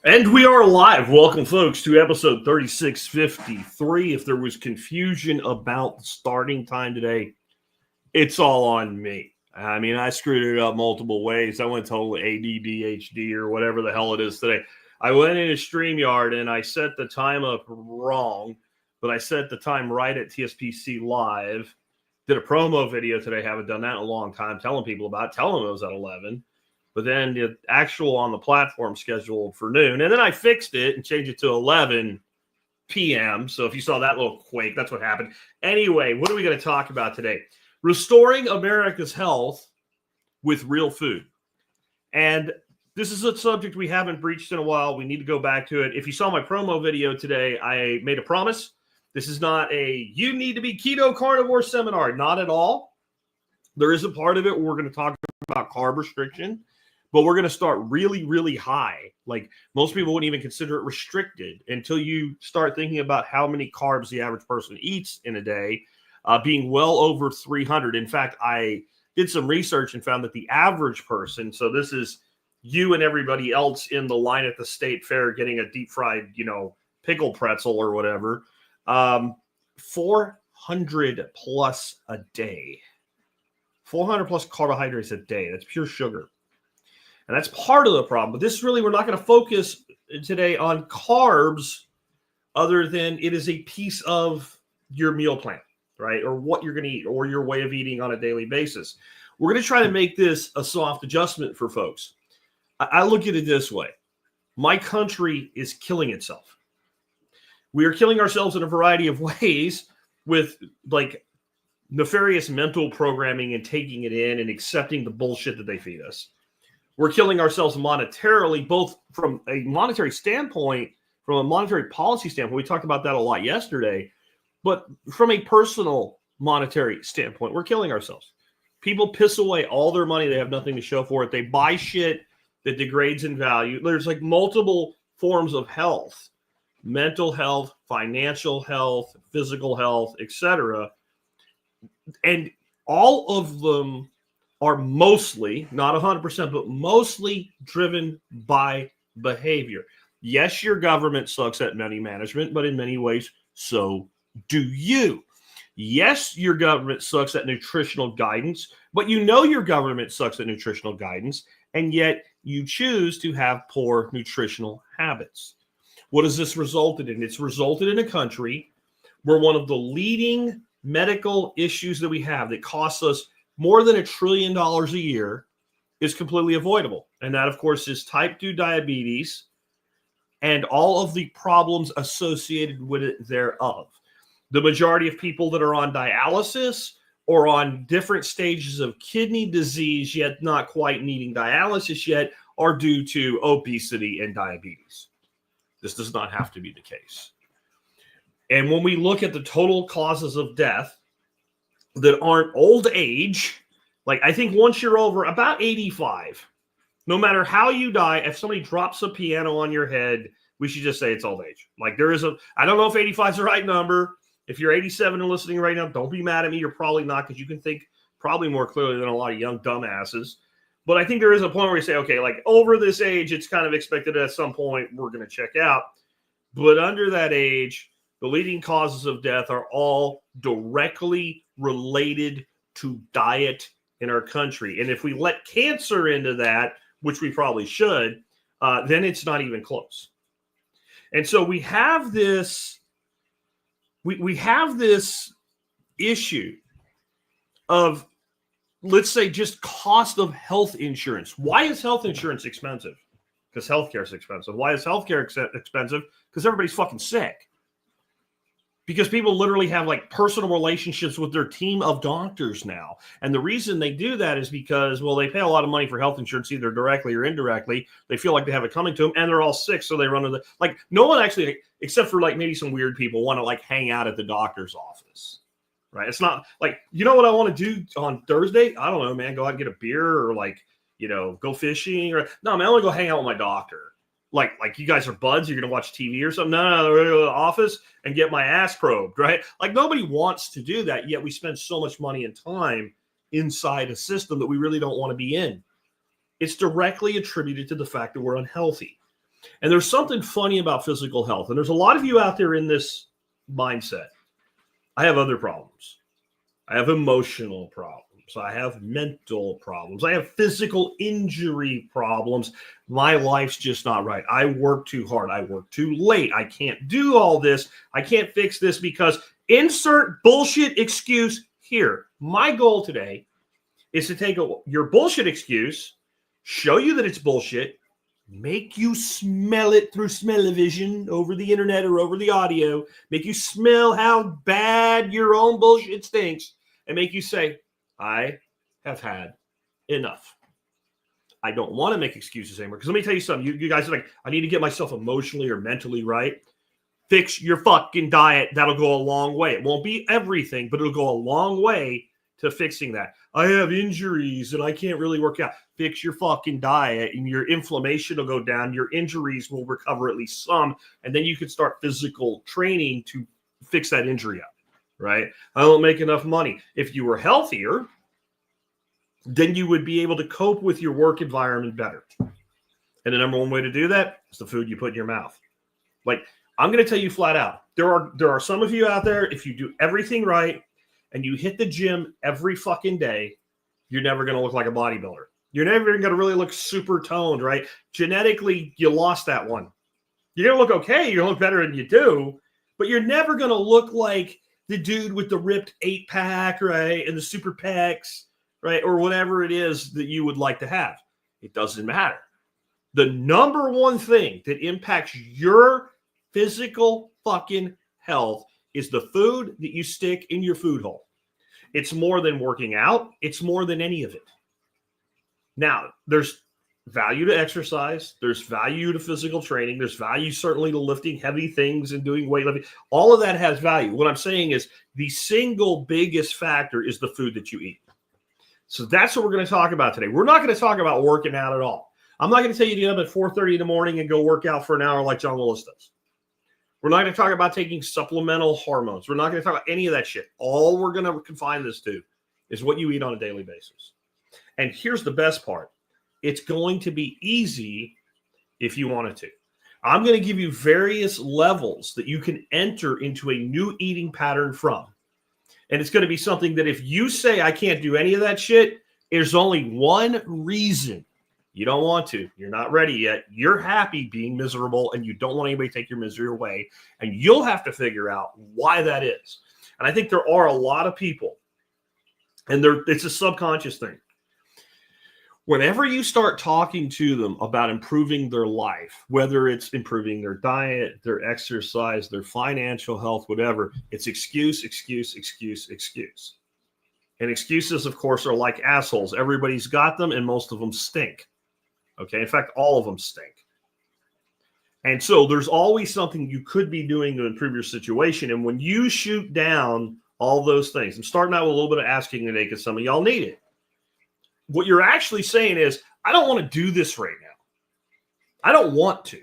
And we are live. Welcome, folks, to episode 3653. If there was confusion about the starting time today, it's all on me. I mean, I screwed it up multiple ways. I went total ADDHD or whatever the hell it is today. I went into StreamYard and I set the time up wrong, but I set the time right at TSPC Live. Did a promo video today. Haven't done that in a long time. Telling people about it. Telling them it was at 11. But then the actual on the platform scheduled for noon. And then I fixed it and changed it to 11 p.m. So if you saw that little quake, that's what happened. Anyway, what are we going to talk about today? Restoring America's health with real food. And this is a subject we haven't breached in a while. We need to go back to it. If you saw my promo video today, I made a promise. This is not a you need to be keto carnivore seminar. Not at all. There is a part of it where we're going to talk about carb restriction. But we're going to start really, really high. Like most people wouldn't even consider it restricted until you start thinking about how many carbs the average person eats in a day, being well over 300. In fact, I did some research and found that the average person, so this is you and everybody else in the line at the state fair getting a deep fried, pickle pretzel or whatever, 400 plus a day. 400 plus carbohydrates a day. That's pure sugar. And that's part of the problem. But this really, we're not going to focus today on carbs other than it is a piece of your meal plan, right? Or what you're going to eat or your way of eating on a daily basis. We're going to try to make this a soft adjustment for folks. I look at it this way. My country is killing itself. We are killing ourselves in a variety of ways with like nefarious mental programming and taking it in and accepting the bullshit that they feed us. We're killing ourselves monetarily, both from a monetary standpoint, from a monetary policy standpoint. We talked about that a lot yesterday. But from a personal monetary standpoint, we're killing ourselves. People piss away all their money. They have nothing to show for it. They buy shit that degrades in value. There's like multiple forms of health, mental health, financial health, physical health, etc. And all of them are mostly, not 100%, but mostly driven by behavior. Yes, your government sucks at money management, but in many ways, so do you. Yes, your government sucks at nutritional guidance, but you know your government sucks at nutritional guidance, and yet you choose to have poor nutritional habits. What has this resulted in? It's resulted in a country where one of the leading medical issues that we have that costs us more than $1 trillion a year is completely avoidable. And that, of course, is type 2 diabetes and all of the problems associated with it thereof. The majority of people that are on dialysis or on different stages of kidney disease, yet not quite needing dialysis yet, are due to obesity and diabetes. This does not have to be the case. And when we look at the total causes of death that aren't old age, like I think once you're over about 85, no matter how you die, if somebody drops a piano on your head, we should just say it's old age. Like there is I don't know if 85 is the right number. If you're 87 and listening right now, don't be mad at me. You're probably not, because you can think probably more clearly than a lot of young dumbasses. But I think there is a point where you say, okay, like over this age, it's kind of expected at some point we're going to check out. But under that age, the leading causes of death are all directly related to diet in our country. And if we let cancer into that, which we probably should, then it's not even close. And so we have this, we have this issue of, let's say, just cost of health insurance. Why is health insurance expensive? Because healthcare is expensive. Why is healthcare expensive? Because everybody's fucking sick. Because people literally have like personal relationships with their team of doctors now. And the reason they do that is because, well, they pay a lot of money for health insurance, either directly or indirectly. They feel like they have it coming to them, and they're all sick, so they run to the, like, no one actually, except for like maybe some weird people, want to like hang out at the doctor's office, right? It's not like, you know what I want to do on Thursday? I don't know, man, go out and get a beer or like, go fishing, or no, man, I want to go hang out with my doctor. Like you guys are buds, you're going to watch TV or something. No, we're going to go to the office and get my ass probed, right? Like nobody wants to do that, yet we spend so much money and time inside a system that we really don't want to be in. It's directly attributed to the fact that we're unhealthy. And there's something funny about physical health. And there's a lot of you out there in this mindset. I have other problems. I have emotional problems. I have mental problems. I have physical injury problems. My life's just not right. I work too hard. I work too late. I can't do all this. I can't fix this because insert bullshit excuse here. My goal today is to take your bullshit excuse, show you that it's bullshit, make you smell it through smell-o-vision over the internet or over the audio, make you smell how bad your own bullshit stinks, and make you say, I have had enough. I don't want to make excuses anymore. Because let me tell you something. You guys are like, I need to get myself emotionally or mentally right. Fix your fucking diet. That'll go a long way. It won't be everything, but it'll go a long way to fixing that. I have injuries and I can't really work out. Fix your fucking diet and your inflammation will go down. Your injuries will recover at least some. And then you can start physical training to fix that injury up, right? I don't make enough money. If you were healthier, then you would be able to cope with your work environment better. And the number one way to do that is the food you put in your mouth. Like, I'm going to tell you flat out, there are some of you out there, if you do everything right and you hit the gym every fucking day, you're never going to look like a bodybuilder. You're never going to really look super toned, right? Genetically, you lost that one. You're going to look okay. You're going to look better than you do, but you're never going to look like the dude with the ripped 8-pack, right? And the super pecs, right? Or whatever it is that you would like to have. It doesn't matter. The number one thing that impacts your physical fucking health is the food that you stick in your food hole. It's more than working out. It's more than any of it. Now, there's value to exercise. There's value to physical training. There's value certainly to lifting heavy things and doing weightlifting. All of that has value. What I'm saying is the single biggest factor is the food that you eat. So that's what we're going to talk about today. We're not going to talk about working out at all. I'm not going to tell you to get up at 4:30 in the morning and go work out for an hour like John Willis does. We're not going to talk about taking supplemental hormones. We're not going to talk about any of that shit. All we're going to confine this to is what you eat on a daily basis. And here's the best part. It's going to be easy if you wanted to. I'm going to give you various levels that you can enter into a new eating pattern from. And it's going to be something that if you say, I can't do any of that shit, there's only one reason you don't want to. You're not ready yet. You're happy being miserable and you don't want anybody to take your misery away. And you'll have to figure out why that is. And I think there are a lot of people, and it's a subconscious thing. Whenever you start talking to them about improving their life, whether it's improving their diet, their exercise, their financial health, whatever, it's excuse, excuse, excuse, excuse. And excuses, of course, are like assholes. Everybody's got them, and most of them stink. Okay, in fact, all of them stink. And so there's always something you could be doing to improve your situation. And when you shoot down all those things, I'm starting out with a little bit of asking today because some of y'all need it. What you're actually saying is, I don't want to do this right now. I don't want to.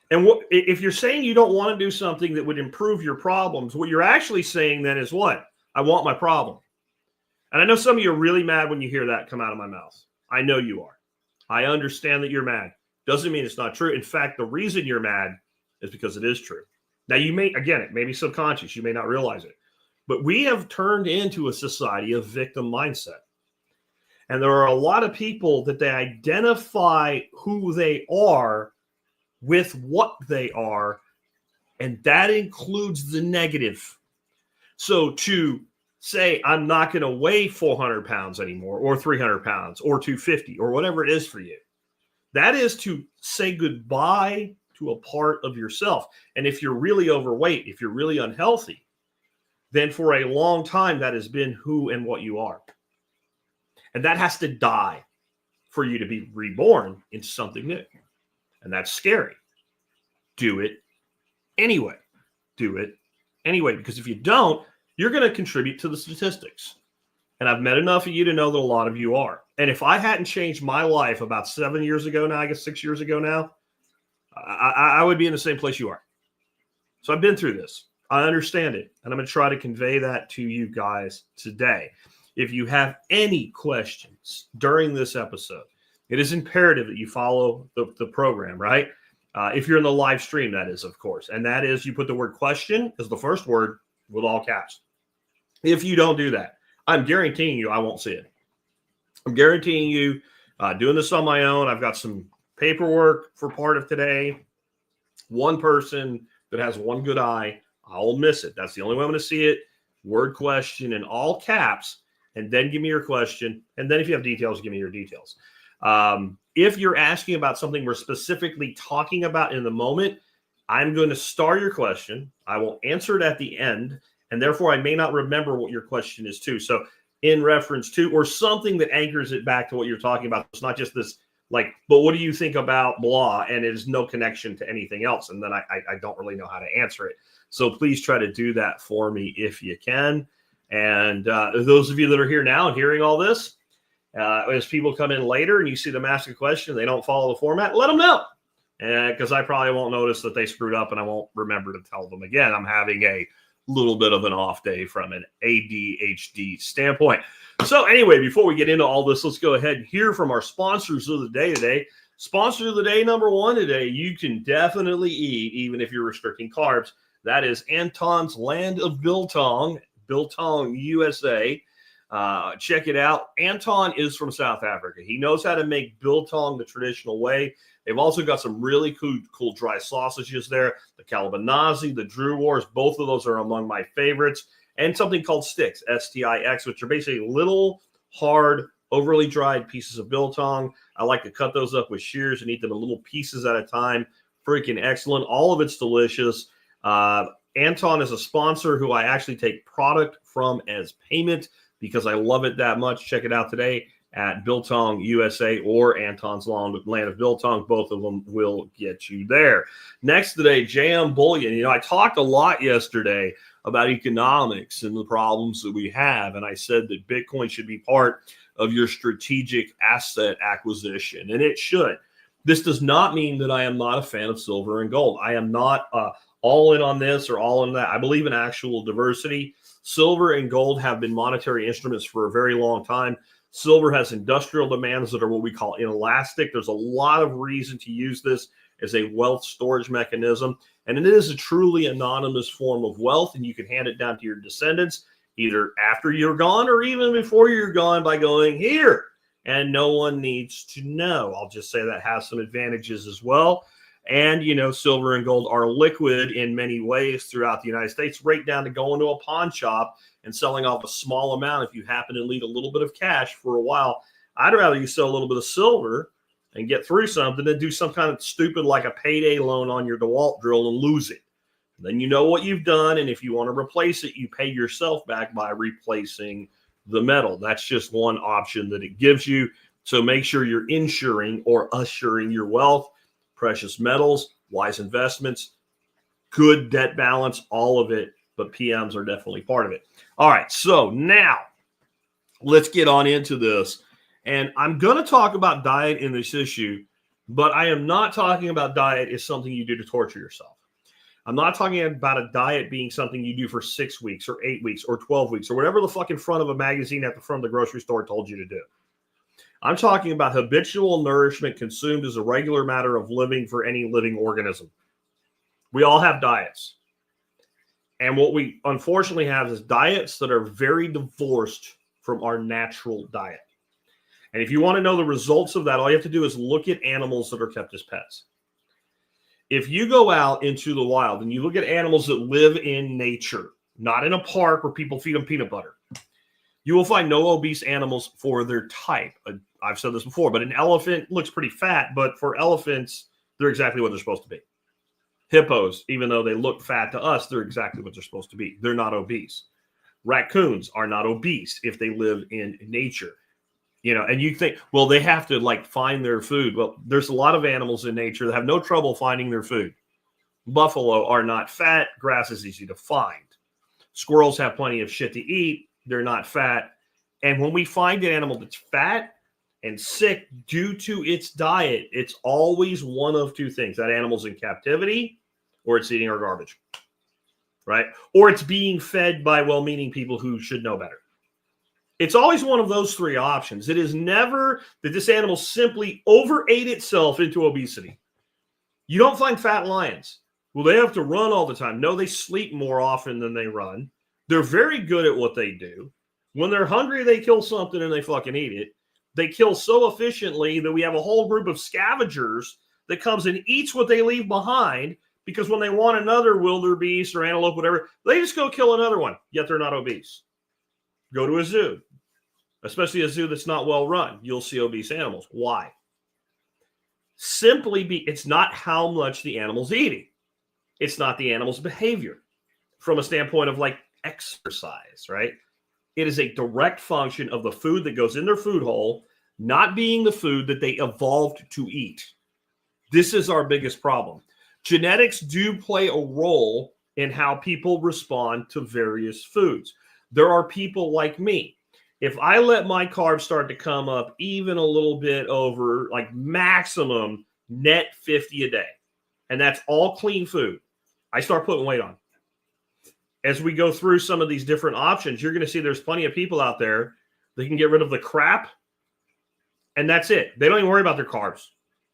And if you're saying you don't want to do something that would improve your problems, what you're actually saying then is what? I want my problem. And I know some of you are really mad when you hear that come out of my mouth. I know you are. I understand that you're mad. Doesn't mean it's not true. In fact, the reason you're mad is because it is true. Now, you may, again, it may be subconscious. You may not realize it. But we have turned into a society of victim mindset. And there are a lot of people that they identify who they are with what they are, and that includes the negative. So to say, I'm not going to weigh 400 pounds anymore, or 300 pounds, or 250, or whatever it is for you, that is to say goodbye to a part of yourself. And if you're really overweight, if you're really unhealthy, then for a long time, that has been who and what you are. And that has to die for you to be reborn into something new. And that's scary. Do it anyway. Do it anyway. Because if you don't, you're going to contribute to the statistics. And I've met enough of you to know that a lot of you are. And if I hadn't changed my life about 7 years ago now, I guess 6 years ago now, I would be in the same place you are. So I've been through this. I understand it. And I'm going to try to convey that to you guys today. If you have any questions during this episode, it is imperative that you follow the program, right? If you're in the live stream, that is, of course. And that is you put the word question as the first word with all caps. If you don't do that, I'm guaranteeing you I won't see it. I'm guaranteeing you doing this on my own. I've got some paperwork for part of today. One person that has one good eye, I'll miss it. That's the only way I'm going to see it. Word question in all caps, and then give me your question. And then if you have details, give me your details. If you're asking about something we're specifically talking about in the moment, I'm going to start your question. I will answer it at the end, and therefore I may not remember what your question is too. So in reference to, or something that anchors it back to what you're talking about. It's not just this like, but what do you think about blah? And it is no connection to anything else. And then I don't really know how to answer it. So please try to do that for me if you can. And those of you that are here now and hearing all this, as people come in later and you see them ask a question, they don't follow the format, let them know. Because I probably won't notice that they screwed up and I won't remember to tell them again. I'm having a little bit of an off day from an ADHD standpoint. So anyway, before we get into all this, let's go ahead and hear from our sponsors of the day today. Sponsor of the day number one today, you can definitely eat even if you're restricting carbs. That is Anton's Land of Biltong, Biltong, USA. Check it out. Anton is from South Africa. He knows how to make biltong the traditional way. They've also got some really cool dry sausages there. The Kalabanazi, the Drew Wars, both of those are among my favorites. And something called sticks, S-T-I-X, which are basically little, hard, overly dried pieces of biltong. I like to cut those up with shears and eat them in little pieces at a time. Freaking excellent. All of it's delicious. Anton is a sponsor who I actually take product from as payment because I love it that much. Check it out today at Biltong USA or Anton's Land of Biltong. Both of them will get you there. Next today, JM Bullion. You know, I talked a lot yesterday about economics and the problems that we have, and I said that Bitcoin should be part of your strategic asset acquisition, and it should. This does not mean that I am not a fan of silver and gold. I am not all in on this or all in that. I believe in actual diversity. Silver and gold have been monetary instruments for a very long time. Silver has industrial demands that are what we call inelastic. There's a lot of reason to use this as a wealth storage mechanism. And it is a truly anonymous form of wealth. And you can hand it down to your descendants either after you're gone or even before you're gone by going here. And no one needs to know. I'll just say that has some advantages as well. And, you know, silver and gold are liquid in many ways throughout the United States, right down to going to a pawn shop and selling off a small amount if you happen to need a little bit of cash for a while. I'd rather you sell a little bit of silver and get through something than do some kind of stupid like a payday loan on your DeWalt drill and lose it. Then you know what you've done, and if you want to replace it, you pay yourself back by replacing the metal. That's just one option that it gives you. So make sure you're insuring or assuring your wealth. Precious metals, wise investments, good debt balance, all of it, but PMs are definitely part of it. All right, so now let's get on into this. And I'm going to talk about diet in this issue, but I am not talking about diet as something you do to torture yourself. I'm not talking about a diet being something you do for 6 weeks or 8 weeks or 12 weeks or whatever the fucking front of a magazine at the front of the grocery store told you to do. I'm talking about habitual nourishment consumed as a regular matter of living for any living organism. We all have diets. And what we unfortunately have is diets that are very divorced from our natural diet. And if you want to know the results of that, all you have to do is look at animals that are kept as pets. If you go out into the wild and you look at animals that live in nature, not in a park where people feed them peanut butter, you will find no obese animals for their type. I've said this before, but an elephant looks pretty fat, but for elephants, they're exactly what they're supposed to be. Hippos, even though they look fat to us, they're exactly what they're supposed to be. They're not obese. Raccoons are not obese if they live in nature. You know, and you think, well, they have to like find their food. Well, there's a lot of animals in nature that have no trouble finding their food. Buffalo are not fat. Grass is easy to find. Squirrels have plenty of shit to eat. They're not fat. And when we find an animal that's fat and sick due to its diet, it's always one of two things. That animal's in captivity or it's eating our garbage, right? Or it's being fed by well-meaning people who should know better. It's always one of those three options. It is never that this animal simply overate itself into obesity. You don't find fat lions. Well, they have to run all the time. No, they sleep more often than they run. They're very good at what they do. When they're hungry, they kill something and they fucking eat it. They kill so efficiently that we have a whole group of scavengers that comes and eats what they leave behind, because when they want another wildebeest or antelope, whatever, they just go kill another one, yet they're not obese. Go to a zoo, especially a zoo that's not well run. You'll see obese animals. Why? It's not how much the animal's eating. It's not the animal's behavior from a standpoint of like exercise, right? It is a direct function of the food that goes in their food hole not being the food that they evolved to eat. This is our biggest problem. Genetics do play a role in how people respond to various foods. There are people like me. If I let my carbs start to come up even a little bit over like maximum net 50 a day, and that's all clean food, I start putting weight on. As we go through some of these different options, you're going to see there's plenty of people out there that can get rid of the crap, and that's it. They don't even worry about their carbs,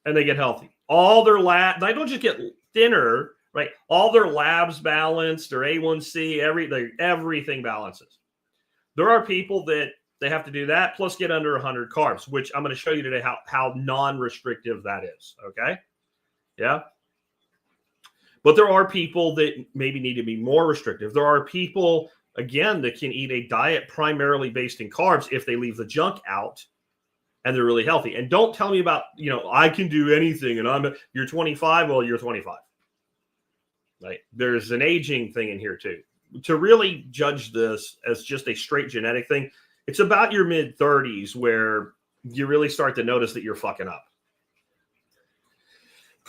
and they get healthy. All their they don't just get thinner, right? All their labs balanced, their A1C, everything balances. There are people that they have to do that, plus get under 100 carbs, which I'm going to show you today how non-restrictive that is, okay? Yeah. But there are people that maybe need to be more restrictive. There are people, again, that can eat a diet primarily based in carbs if they leave the junk out and they're really healthy. And don't tell me about, I can do anything and you're 25. Well, you're 25. Right? There's an aging thing in here too. To really judge this as just a straight genetic thing, it's about your mid-30s where you really start to notice that you're fucking up.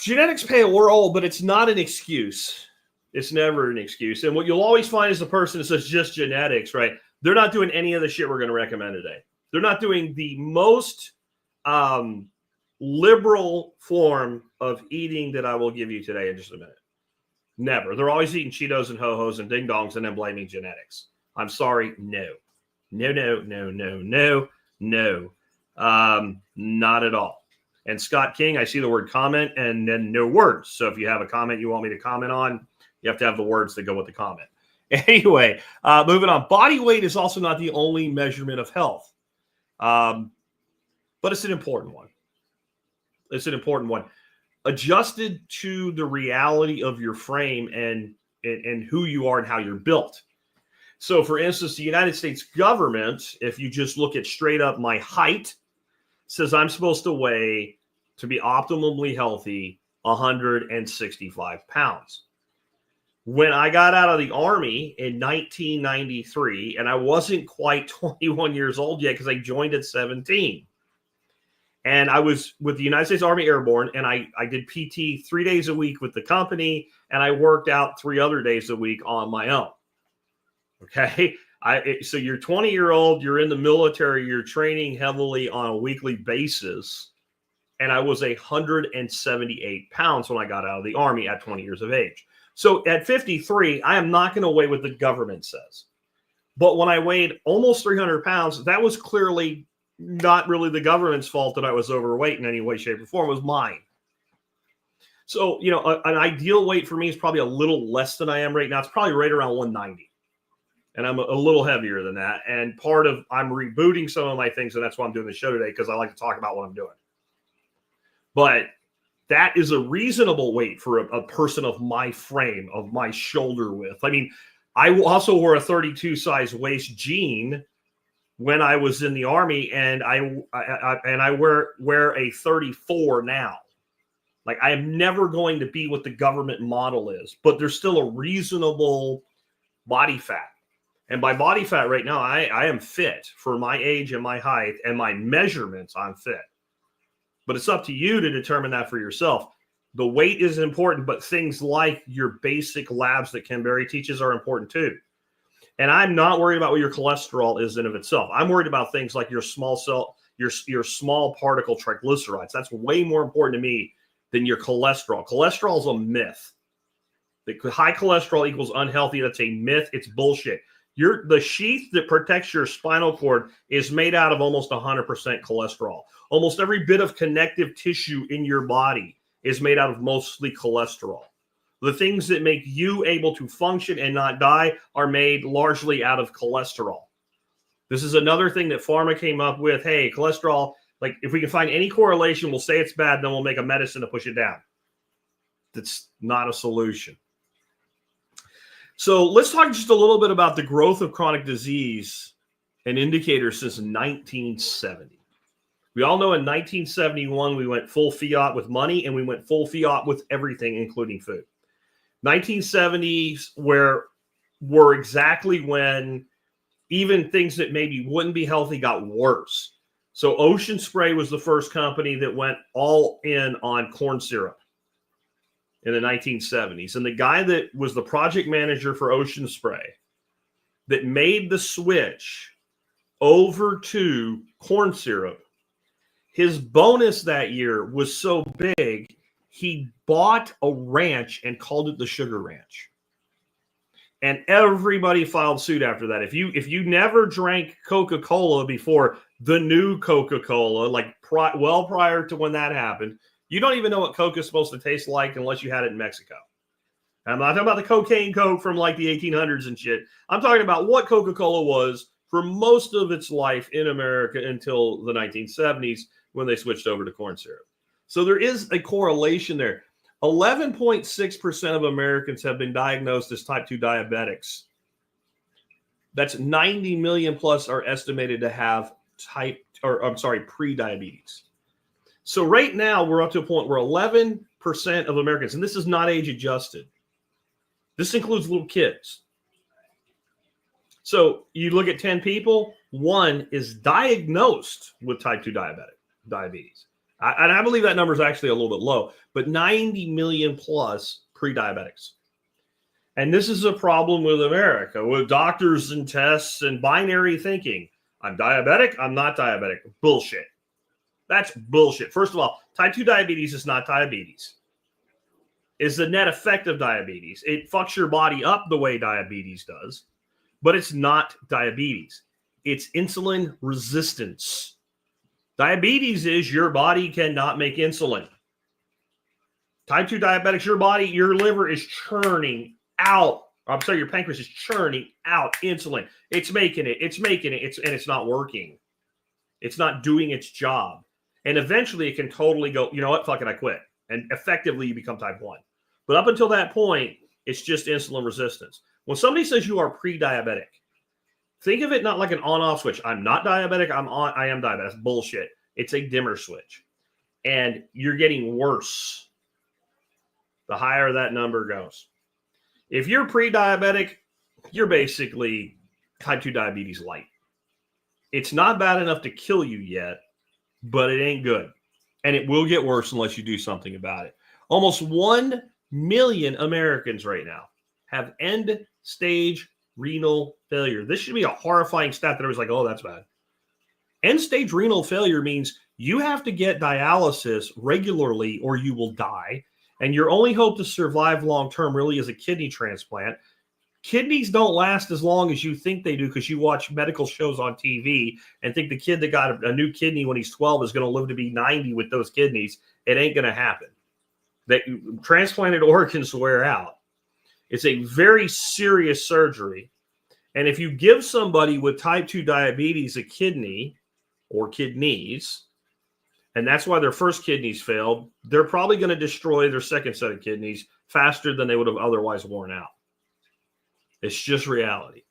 Genetics play a role, but it's not an excuse. It's never an excuse. And what you'll always find is the person that says just genetics, right? They're not doing any of the shit we're going to recommend today. They're not doing the most liberal form of eating that I will give you today in just a minute. Never. They're always eating Cheetos and Ho-Hos and Ding Dongs and then blaming genetics. I'm sorry. No. No. Not at all. And Scott King, I see the word comment and then no words. So if you have a comment you want me to comment on, you have to have the words that go with the comment. Anyway, moving on. Body weight is also not the only measurement of health. But it's an important one. It's an important one. Adjusted to the reality of your frame and who you are and how you're built. So, for instance, the United States government, if you just look at straight up my height, says I'm supposed to weigh, to be optimally healthy, 165 pounds. When I got out of the Army in 1993, and I wasn't quite 21 years old yet because I joined at 17. And I was with the United States Army Airborne, and I did PT 3 days a week with the company, and I worked out 3 other days a week on my own. Okay? So you're 20-year-old, you're in the military, you're training heavily on a weekly basis, and I was 178 pounds when I got out of the Army at 20 years of age. So at 53, I am not going to weigh what the government says. But when I weighed almost 300 pounds, that was clearly not really the government's fault that I was overweight in any way, shape, or form. It was mine. So, an ideal weight for me is probably a little less than I am right now. It's probably right around 190. And I'm a little heavier than that. And I'm rebooting some of my things, and that's why I'm doing the show today, because I like to talk about what I'm doing. But that is a reasonable weight for a person of my frame, of my shoulder width. I mean, I also wore a 32 size waist jean when I was in the Army, and I wear a 34 now. Like, I am never going to be what the government model is, but there's still a reasonable body fat. And by body fat right now, I am fit for my age and my height and my measurements. I'm fit. But it's up to you to determine that for yourself. The weight is important, but things like your basic labs that Ken Berry teaches are important too. And I'm not worried about what your cholesterol is in of itself. I'm worried about things like your small small particle triglycerides. That's way more important to me than your cholesterol. Cholesterol is a myth. The high cholesterol equals unhealthy. That's a myth. It's bullshit. The sheath that protects your spinal cord is made out of almost 100% cholesterol. Almost every bit of connective tissue in your body is made out of mostly cholesterol. The things that make you able to function and not die are made largely out of cholesterol. This is another thing that pharma came up with. Hey, cholesterol, like if we can find any correlation, we'll say it's bad, then we'll make a medicine to push it down. That's not a solution. So let's talk just a little bit about the growth of chronic disease and indicators since 1970. We all know in 1971, we went full fiat with money and we went full fiat with everything, including food. 1970s were exactly when even things that maybe wouldn't be healthy got worse. So Ocean Spray was the first company that went all in on corn syrup in the 1970s. And the guy that was the project manager for Ocean Spray that made the switch over to corn syrup, his bonus that year was so big, he bought a ranch and called it the Sugar Ranch. And everybody filed suit after that. If you never drank Coca-Cola before the new Coca-Cola, like well prior to when that happened, you don't even know what Coke is supposed to taste like unless you had it in Mexico. And I'm not talking about the cocaine Coke from like the 1800s and shit. I'm talking about what Coca-Cola was for most of its life in America until the 1970s when they switched over to corn syrup. So there is a correlation there. 11.6% of Americans have been diagnosed as type 2 diabetics. That's 90 million plus are estimated to have pre-diabetes. So right now we're up to a point where 11% of Americans, and this is not age adjusted. This includes little kids. So you look at 10 people, one is diagnosed with type 2 diabetes. And I believe that number is actually a little bit low, but 90 million plus pre-diabetics. And this is a problem with America, with doctors and tests and binary thinking. I'm diabetic, I'm not diabetic. Bullshit. That's bullshit. First of all, type 2 diabetes is not diabetes. It's the net effect of diabetes. It fucks your body up the way diabetes does, but it's not diabetes. It's insulin resistance. Diabetes is your body cannot make insulin. Type 2 diabetics, your liver is churning out. Your pancreas is churning out insulin. It's making it, and it's not working. It's not doing its job. And eventually it can totally go, you know what, fuck it, I quit. And effectively you become type 1. But up until that point, it's just insulin resistance. When somebody says you are pre-diabetic, think of it not like an on-off switch. I'm not diabetic, I am diabetic. That's bullshit. It's a dimmer switch. And you're getting worse the higher that number goes. If you're pre-diabetic, you're basically type 2 diabetes light. It's not bad enough to kill you yet, but it ain't good. And it will get worse unless you do something about it. Almost 1 million Americans right now have end-stage renal failure. This should be a horrifying stat that everybody's like, oh, that's bad. End-stage renal failure means you have to get dialysis regularly or you will die. And your only hope to survive long-term really is a kidney transplant. Kidneys don't last as long as you think they do because you watch medical shows on TV and think the kid that got a new kidney when he's 12 is going to live to be 90 with those kidneys. It ain't going to happen. Transplanted organs wear out. It's a very serious surgery. And if you give somebody with type 2 diabetes a kidney or kidneys, and that's why their first kidneys failed, they're probably going to destroy their second set of kidneys faster than they would have otherwise worn out. It's just reality.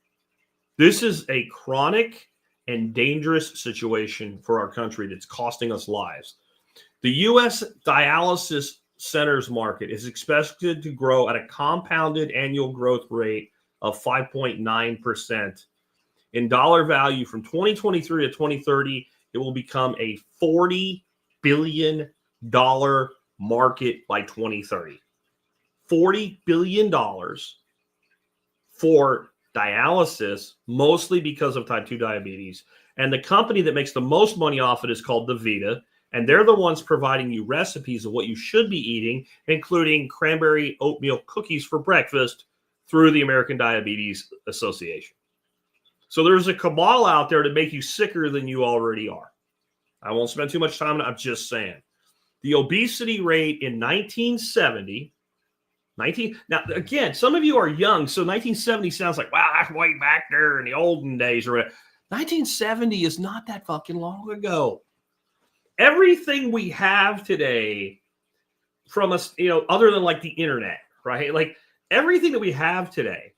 This is a chronic and dangerous situation for our country that's costing us lives. The U.S. dialysis centers market is expected to grow at a compounded annual growth rate of 5.9%. In dollar value from 2023 to 2030, it will become a $40 billion market by 2030. $40 billion for dialysis, mostly because of type 2 diabetes. And the company that makes the most money off it is called DaVita. And they're the ones providing you recipes of what you should be eating, including cranberry oatmeal cookies for breakfast through the American Diabetes Association. So there's a cabal out there to make you sicker than you already are. I won't spend too much time on it. I'm just saying. The obesity rate in 1970, now, again, some of you are young, so 1970 sounds like, wow, that's way back there in the olden days. Or 1970 is not that fucking long ago. Everything we have today from us, other than like the internet, right? Like everything that we have today,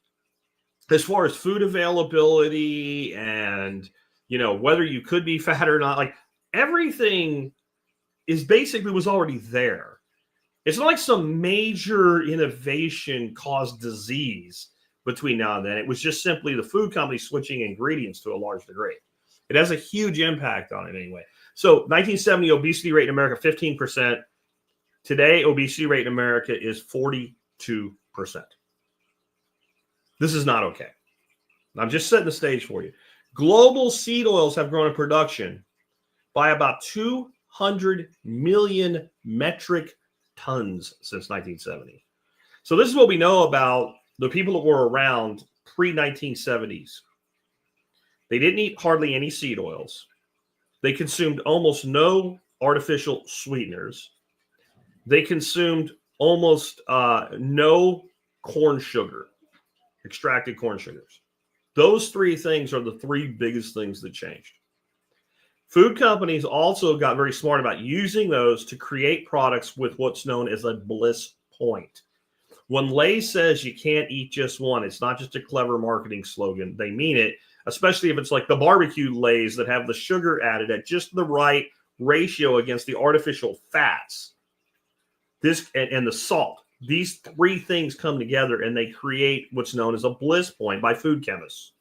as far as food availability and, whether you could be fat or not, like everything is basically was already there. It's not like some major innovation caused disease between now and then. It was just simply the food company switching ingredients to a large degree. It has a huge impact on it anyway. So 1970 obesity rate in America, 15%. Today, obesity rate in America is 42%. This is not okay. I'm just setting the stage for you. Global seed oils have grown in production by about 200 million metric tons since 1970. So this is what we know about the people that were around pre-1970s. They didn't eat hardly any seed oils. They consumed almost no artificial sweeteners. They consumed almost no corn sugar, extracted corn sugars. Those three things are the three biggest things that changed. Food companies also got very smart about using those to create products with what's known as a bliss point. When Lay's says you can't eat just one, it's not just a clever marketing slogan. They mean it, especially if it's like the barbecue Lay's that have the sugar added at just the right ratio against the artificial fats. This and the salt. These three things come together and they create what's known as a bliss point by food chemists.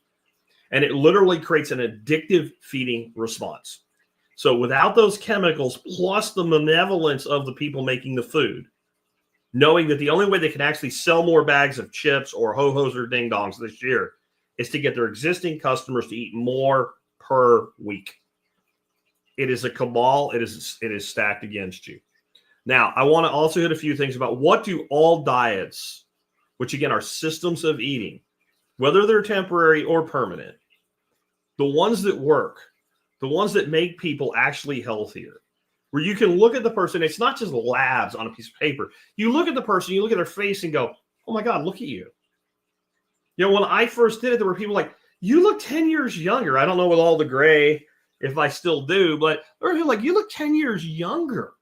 And it literally creates an addictive feeding response. So without those chemicals, plus the malevolence of the people making the food, knowing that the only way they can actually sell more bags of chips or ho-hos or ding-dongs this year is to get their existing customers to eat more per week. It is a cabal. It is stacked against you. Now, I want to also hit a few things about what do all diets, which again are systems of eating, whether they're temporary or permanent, the ones that work, the ones that make people actually healthier, where you can look at the person, it's not just labs on a piece of paper. You look at the person, you look at their face and go, oh my God, look at you. When I first did it, there were people like, you look 10 years younger. I don't know with all the gray, if I still do, but there were people like, you look 10 years younger.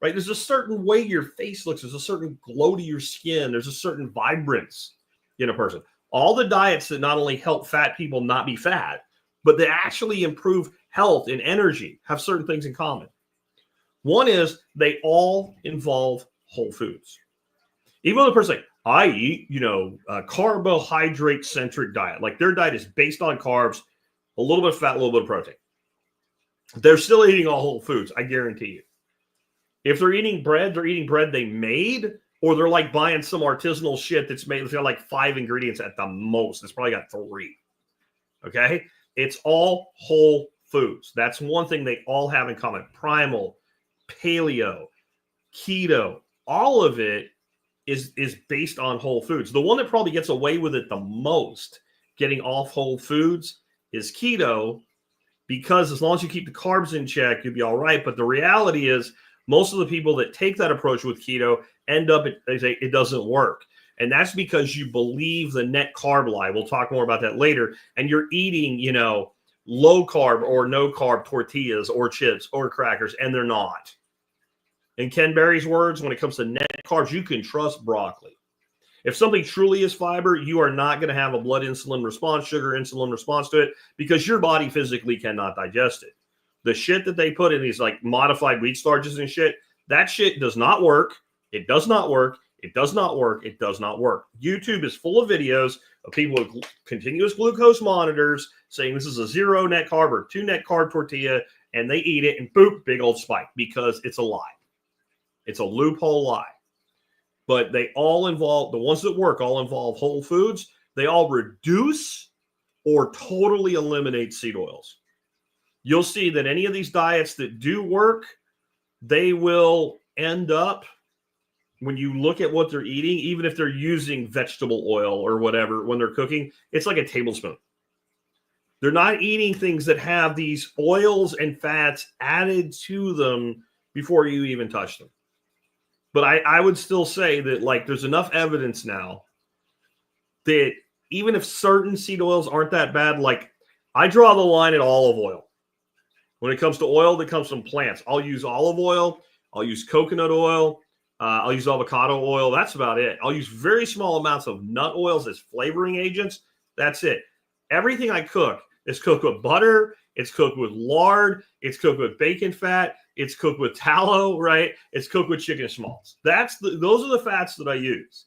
Right? There's a certain way your face looks. There's a certain glow to your skin. There's a certain vibrance in a person. All the diets that not only help fat people not be fat, but they actually improve health and energy have certain things in common. One is they all involve whole foods. Even though the person like, I eat, a carbohydrate-centric diet. Like their diet is based on carbs, a little bit of fat, a little bit of protein. They're still eating all whole foods, I guarantee you. If they're eating bread they made, or they're like buying some artisanal shit that's made, it's got like 5 ingredients at the most. It's probably got 3. Okay? It's all whole foods. That's one thing they all have in common. Primal, paleo, keto, all of it is based on whole foods. The one that probably gets away with it the most, getting off whole foods, is keto, because as long as you keep the carbs in check, you'll be all right. But the reality is, most of the people that take that approach with keto end up, they say it doesn't work. And that's because you believe the net carb lie. We'll talk more about that later. And you're eating, low carb or no carb tortillas or chips or crackers, and they're not. In Ken Berry's words, when it comes to net carbs, you can trust broccoli. If something truly is fiber, you are not going to have a blood insulin response, sugar insulin response to it, because your body physically cannot digest it. The shit that they put in these like modified wheat starches and shit, that shit does not work. It does not work. It does not work. It does not work. YouTube is full of videos of people with continuous glucose monitors saying this is a 0 net carb or 2 net carb tortilla, and they eat it and boop, big old spike, because it's a lie. It's a loophole lie. But they all involve, the ones that work all involve whole foods. They all reduce or totally eliminate seed oils. You'll see that any of these diets that do work, they will end up, when you look at what they're eating, even if they're using vegetable oil or whatever when they're cooking, it's like a tablespoon. They're not eating things that have these oils and fats added to them before you even touch them. But I would still say that, like, there's enough evidence now that even if certain seed oils aren't that bad, like, I draw the line at olive oil. When it comes to oil that comes from plants, I'll use olive oil. I'll use coconut oil. I'll use avocado oil. That's about it. I'll use very small amounts of nut oils as flavoring agents. That's it. Everything I cook is cooked with butter. It's cooked with lard. It's cooked with bacon fat. It's cooked with tallow, right? It's cooked with chicken schmaltz. Those are the fats that I use.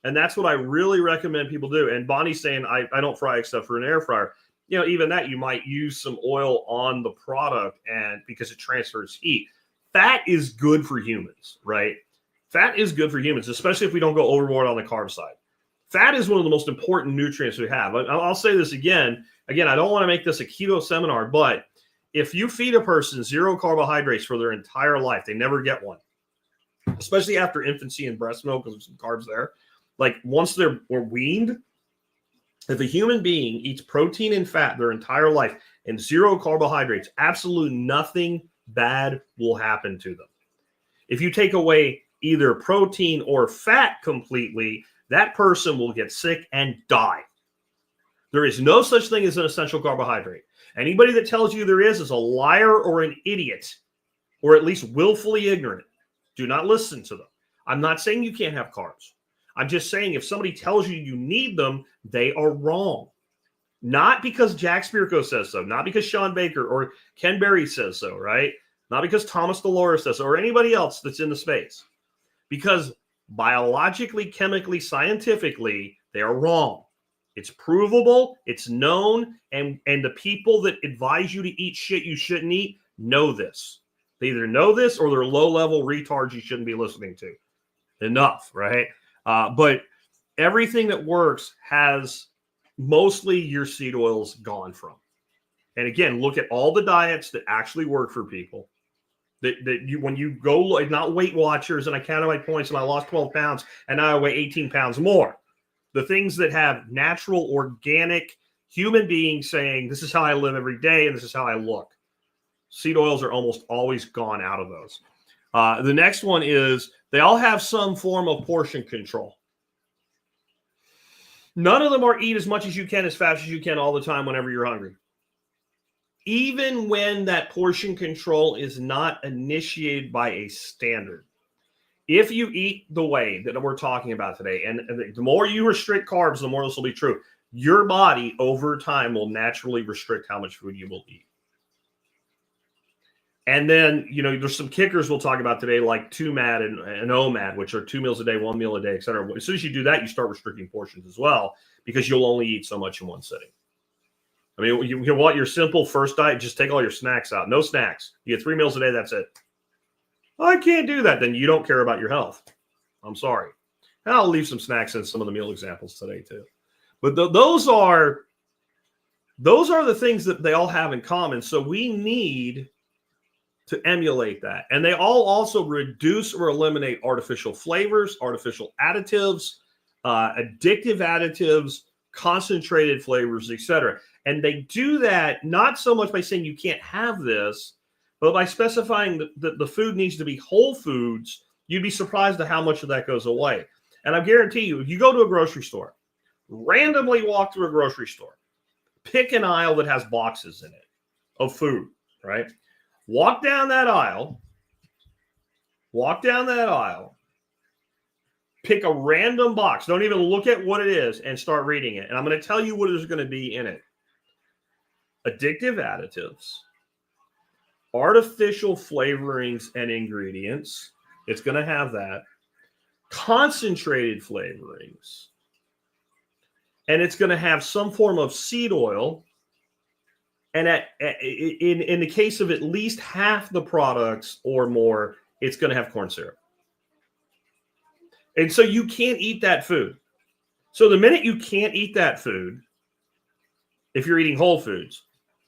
And that's what I really recommend people do. And Bonnie's saying, I don't fry except for an air fryer. You know, even that, you might use some oil on the product and because it transfers heat. Fat is good for humans, right? Fat is good for humans, especially if we don't go overboard on the carb side. Fat is one of the most important nutrients we have. I'll say this again. Again, I don't want to make this a keto seminar, but if you feed a person 0 carbohydrates for their entire life, they never get one, especially after infancy and breast milk, because there's some carbs there. Like once they're weaned, if a human being eats protein and fat their entire life and 0 carbohydrates, absolutely nothing bad will happen to them. If you take away either protein or fat completely, that person will get sick and die. There is no such thing as an essential carbohydrate. Anybody that tells you there is a liar or an idiot, or at least willfully ignorant. Do not listen to them. I'm not saying you can't have carbs. I'm just saying if somebody tells you you need them, they are wrong. Not because Jack Spirko says so, not because Sean Baker or Ken Berry says so, right? Not because Thomas Dolores says so, or anybody else that's in the space. Because biologically, chemically, scientifically, they are wrong. It's provable, it's known, and the people that advise you to eat shit you shouldn't eat know this. They either know this or they're low-level retards you shouldn't be listening to. Enough, right? But everything that works has mostly your seed oils gone from. And again, look at all the diets that actually work for people. That you, when you go, not Weight Watchers, and I counted my points and I lost 12 pounds and now I weigh 18 pounds more. The things that have natural, organic human beings saying, this is how I live every day and this is how I look. Seed oils are almost always gone out of those. The next one is they all have some form of portion control. None of them are eat as much as you can, as fast as you can all the time whenever you're hungry. Even when that portion control is not initiated by a standard. If you eat the way that we're talking about today, and the more you restrict carbs, the more this will be true. Your body over time will naturally restrict how much food you will eat. And then, you know, there's some kickers we'll talk about today, like 2MAD and OMAD, which are 2 meals a day, 1 meal a day, et cetera. As soon as you do that, you start restricting portions as well, because you'll only eat so much in one sitting. I mean, you want your simple first diet, just take all your snacks out. No snacks. You get 3 meals a day, that's it. I can't do that. Then you don't care about your health. I'm sorry. And I'll leave some snacks in some of the meal examples today too. But those are the things that they all have in common. So we need to emulate that. And they all also reduce or eliminate artificial flavors, artificial additives, addictive additives, concentrated flavors, etc. And they do that not so much by saying you can't have this, but by specifying that the food needs to be whole foods. You'd be surprised at how much of that goes away. And I guarantee you, if you go to a grocery store, randomly walk through a grocery store, pick an aisle that has boxes in it of food, right? Walk down that aisle, pick a random box. Don't even look at what it is and start reading it. And I'm going to tell you what is going to be in it. Addictive additives, artificial flavorings and ingredients. It's going to have that. Concentrated flavorings. And it's going to have some form of seed oil. And in the case of at least half the products or more, it's going to have corn syrup. And so you can't eat that food. So the minute you can't eat that food, if you're eating whole foods,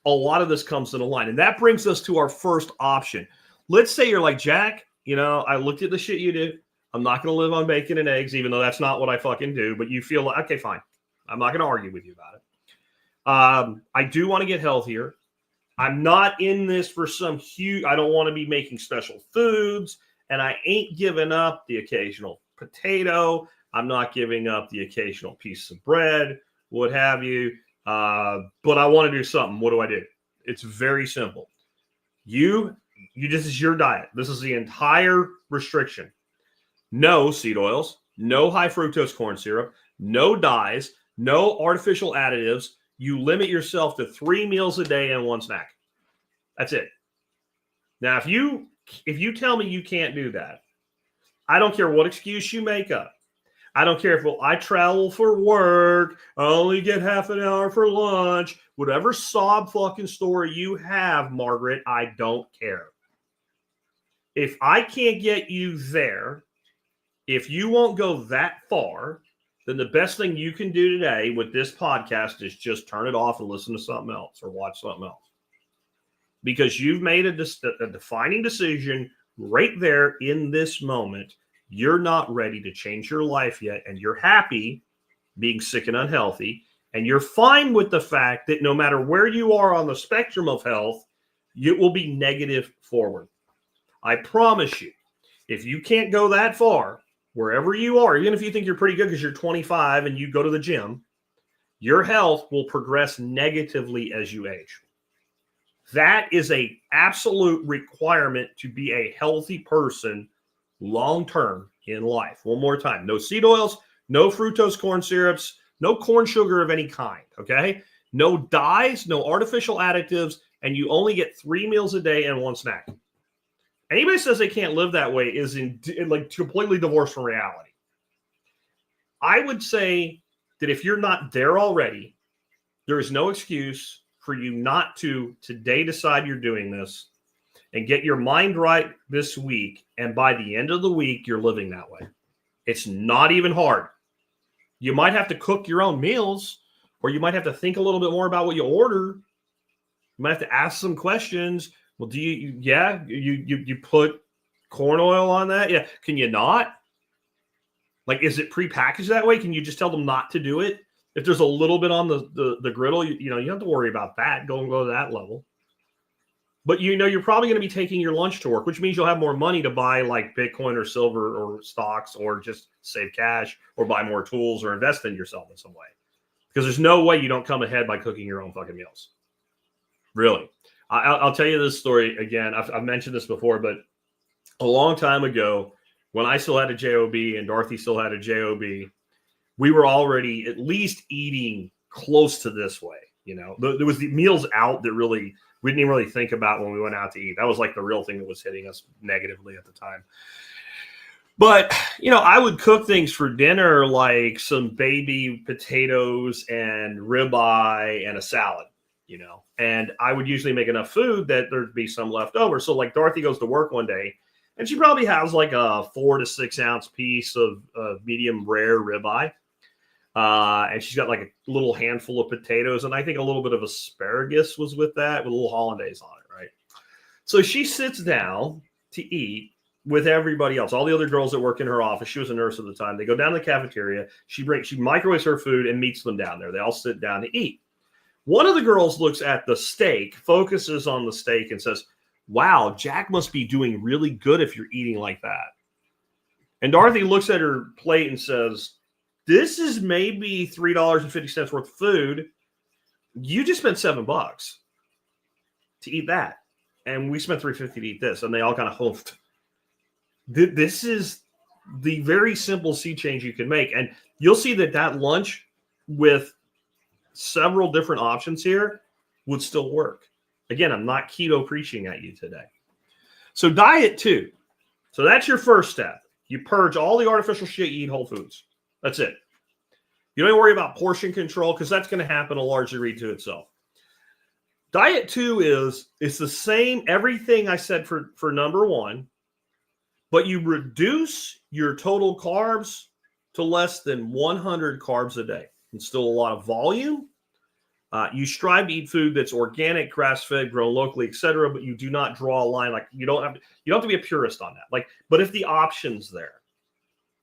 a lot of this comes to the line. And that brings us to our first option. Let's say you're like, Jack, you know, I looked at the shit you do. I'm not going to live on bacon and eggs, even though that's not what I fucking do. But you feel like, okay, fine. I'm not going to argue with you about it. I do want to get healthier. I'm not in this for some huge, I don't want to be making special foods, and I ain't giving up the occasional potato. I'm not giving up the occasional piece of bread, what have you. But I want to do something. What do? It's very simple. You this is your diet. This is the entire restriction. No seed oils, no high fructose corn syrup, no dyes, no artificial additives. You limit yourself to 3 meals a day and 1 snack. That's it. Now, if you tell me you can't do that, I don't care what excuse you make up. I don't care if, well, I travel for work, I only get half an hour for lunch, whatever sob fucking story you have, Margaret, I don't care. If I can't get you there, if you won't go that far, then the best thing you can do today with this podcast is just turn it off and listen to something else or watch something else. Because you've made a defining decision right there in this moment. You're not ready to change your life yet, and you're happy being sick and unhealthy, and you're fine with the fact that no matter where you are on the spectrum of health, it will be negative forward. I promise you, if you can't go that far, wherever you are, even if you think you're pretty good because you're 25 and you go to the gym, your health will progress negatively as you age. That is an absolute requirement to be a healthy person long-term in life. One more time. No seed oils, no fructose corn syrups, no corn sugar of any kind, okay? No dyes, no artificial additives, and you only get 3 meals a day and 1 snack. Anybody says they can't live that way is like completely divorced from reality. I would say that if you're not there already, there is no excuse for you not to today decide you're doing this and get your mind right this week. And by the end of the week, you're living that way. It's not even hard. You might have to cook your own meals, or you might have to think a little bit more about what you order. You might have to ask some questions. Well, do you put corn oil on that? Yeah. Can you not? Like, is it prepackaged that way? Can you just tell them not to do it? If there's a little bit on the griddle, you don't have to worry about that. Don't go to that level. But you're probably going to be taking your lunch to work, which means you'll have more money to buy like Bitcoin or silver or stocks, or just save cash or buy more tools or invest in yourself in some way. Because there's no way you don't come ahead by cooking your own fucking meals. Really. I'll tell you this story again. I've mentioned this before, but a long time ago, when I still had a job and Dorothy still had a job, we were already at least eating close to this way. There was the meals out that really we didn't even really think about when we went out to eat. That was like the real thing that was hitting us negatively at the time. But, I would cook things for dinner like some baby potatoes and ribeye and a salad. And I would usually make enough food that there'd be some left over. So like Dorothy goes to work one day and she probably has like a 4 to 6 ounce piece of medium rare ribeye. And she's got like a little handful of potatoes. And I think a little bit of asparagus was with that, with a little hollandaise on it, right? So she sits down to eat with everybody else, all the other girls that work in her office. She was a nurse at the time. They go down to the cafeteria. She microwaves her food and meets them down there. They all sit down to eat. One of the girls looks at the steak, focuses on the steak, and says, "Wow, Jack must be doing really good if you're eating like that." And Dorothy looks at her plate and says, "This is maybe $3.50 worth of food. You just spent $7 to eat that. And we spent $3.50 to eat this." And they all kind of hoofed. This is the very simple sea change you can make. And you'll see that lunch with several different options here would still work. Again, I'm not keto preaching at you today. So diet 2. So that's your first step. You purge all the artificial shit, you eat whole foods. That's it. You don't worry about portion control because that's going to happen a large degree to itself. Diet 2 is it's the same, everything I said for number 1, but you reduce your total carbs to less than 100 carbs a day. And still a lot of volume. You strive to eat food that's organic, grass-fed, grown locally, etc. But you do not draw a line. Like you don't have to be a purist on that. But if the option's there,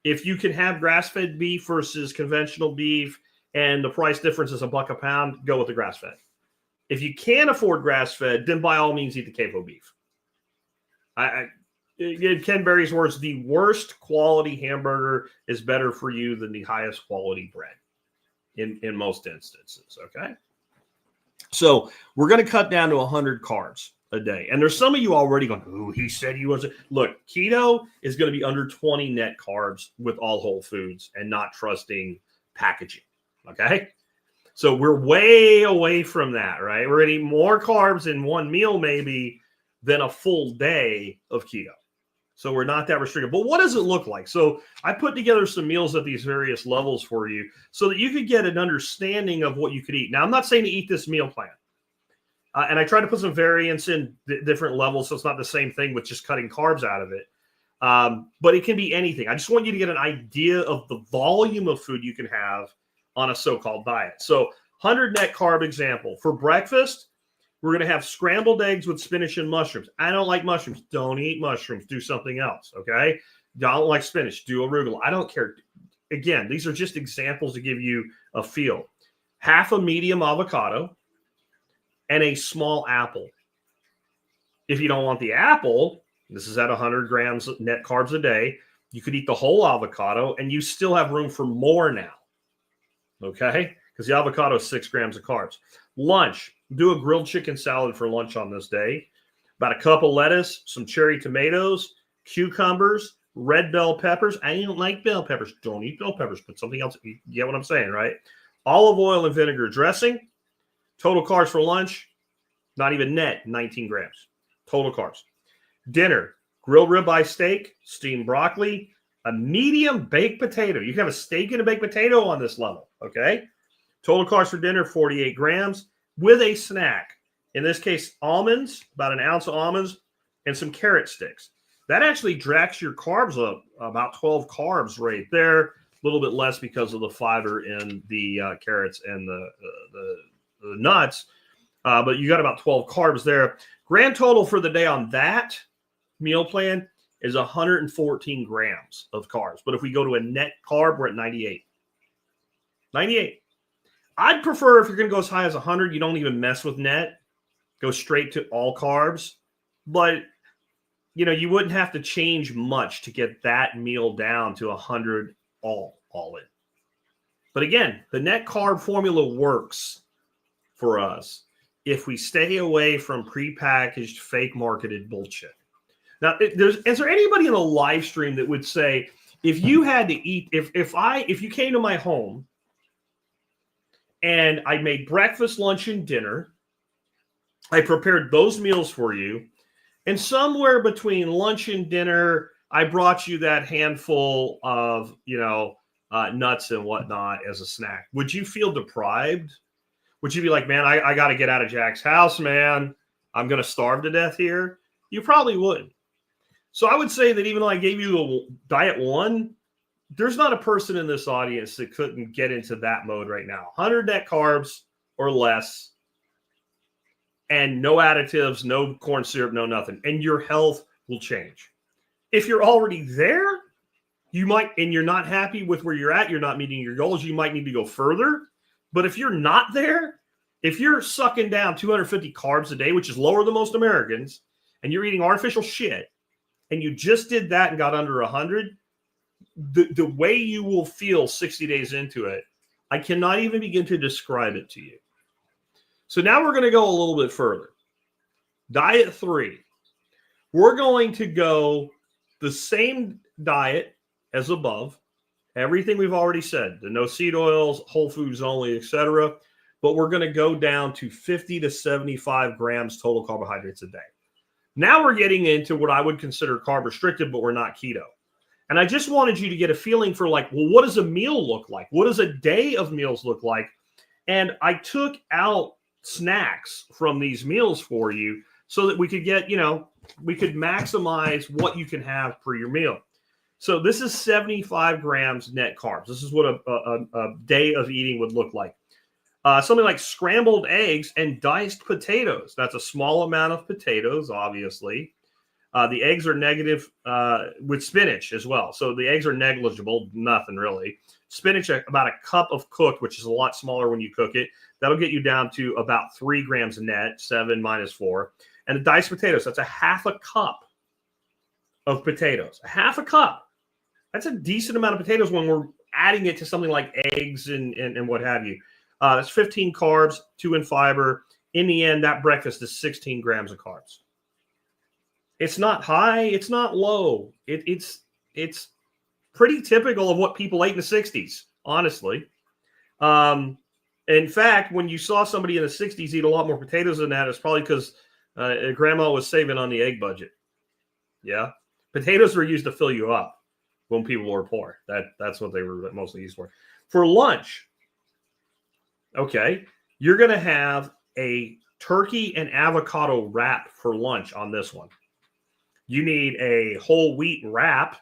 if you can have grass-fed beef versus conventional beef, and the price difference is $1 a pound, go with the grass-fed. If you can't afford grass-fed, then by all means eat the Capo beef. In Ken Berry's words, the worst quality hamburger is better for you than the highest quality bread in most instances, okay? So we're going to cut down to 100 carbs a day. And there's some of you already going, oh, he said he wasn't. Look, keto is going to be under 20 net carbs with all whole foods and not trusting packaging, okay? So we're way away from that, right? We're going to eat more carbs in one meal maybe than a full day of keto. So we're not that restricted. But what does it look like? So I put together some meals at these various levels for you so that you could get an understanding of what you could eat. Now, I'm not saying to eat this meal plan. And I try to put some variance in different levels so it's not the same thing with just cutting carbs out of it. But it can be anything. I just want you to get an idea of the volume of food you can have on a so-called diet. So 100 net carb example. For breakfast, we're going to have scrambled eggs with spinach and mushrooms. I don't like mushrooms. Don't eat mushrooms. Do something else, okay? Don't like spinach. Do arugula. I don't care. Again, these are just examples to give you a feel. Half a medium avocado and a small apple. If you don't want the apple, this is at 100 grams net carbs a day, you could eat the whole avocado and you still have room for more now, okay? Because the avocado is 6 grams of carbs. Lunch. Do a grilled chicken salad for lunch on this day. About a cup of lettuce, some cherry tomatoes, cucumbers, red bell peppers. I don't like bell peppers. Don't eat bell peppers. Put something else. You get what I'm saying, right? Olive oil and vinegar dressing. Total carbs for lunch, not even net, 19 grams. Total carbs. Dinner, grilled ribeye steak, steamed broccoli, a medium baked potato. You can have a steak and a baked potato on this level, okay? Total carbs for dinner, 48 grams. With a snack, in this case, almonds, about an ounce of almonds, and some carrot sticks. That actually jacks your carbs up about 12 carbs right there. A little bit less because of the fiber in the carrots and the nuts, but you got about 12 carbs there. Grand total for the day on that meal plan is 114 grams of carbs. But if we go to a net carb, we're at 98. 98. I'd prefer if you're going to go as high as 100, you don't even mess with net. Go straight to all carbs. But, you know, you wouldn't have to change much to get that meal down to 100 all in. But again, the net carb formula works for us if we stay away from prepackaged, fake marketed bullshit. Now, is there anybody in the live stream that would say, if you had to eat, if you came to my home and I made breakfast, lunch, and dinner, I prepared those meals for you, and somewhere between lunch and dinner, I brought you that handful of, nuts and whatnot as a snack. Would you feel deprived? Would you be like, man, I got to get out of Jack's house, man. I'm going to starve to death here? You probably wouldn't. So I would say that even though I gave you a diet one, there's not a person in this audience that couldn't get into that mode right now. 100 net carbs or less, and no additives, no corn syrup, no nothing. And your health will change. If you're already there, you might, and you're not happy with where you're at, you're not meeting your goals, you might need to go further. But if you're not there, if you're sucking down 250 carbs a day, which is lower than most Americans, and you're eating artificial shit, and you just did that and got under 100, the way you will feel 60 days into it, I cannot even begin to describe it to you. So now we're going to go a little bit further. Diet 3. We're going to go the same diet as above. Everything we've already said, the no seed oils, whole foods only, etc. But we're going to go down to 50 to 75 grams total carbohydrates a day. Now we're getting into what I would consider carb restricted, but we're not keto. And I just wanted you to get a feeling for like, well, what does a meal look like? What does a day of meals look like? And I took out snacks from these meals for you so that we could get, we could maximize what you can have per your meal. So this is 75 grams net carbs. This is what a day of eating would look like. Something like scrambled eggs and diced potatoes. That's a small amount of potatoes, obviously. The eggs are negative with spinach as well. So the eggs are negligible, nothing really. Spinach, about a cup of cooked, which is a lot smaller when you cook it. That'll get you down to about 3 grams net, 7 minus 4. And the diced potatoes, that's a half a cup of potatoes. A half a cup. That's a decent amount of potatoes when we're adding it to something like eggs and what have you. That's 15 carbs, 2 in fiber. In the end, that breakfast is 16 grams of carbs. It's not high. It's not low. It's pretty typical of what people ate in the 60s, honestly. In fact, when you saw somebody in the 60s eat a lot more potatoes than that, it's probably because grandma was saving on the egg budget. Yeah. Potatoes were used to fill you up when people were poor. That's what they were mostly used for. For lunch, okay, you're going to have a turkey and avocado wrap for lunch on this one. You need a whole wheat wrap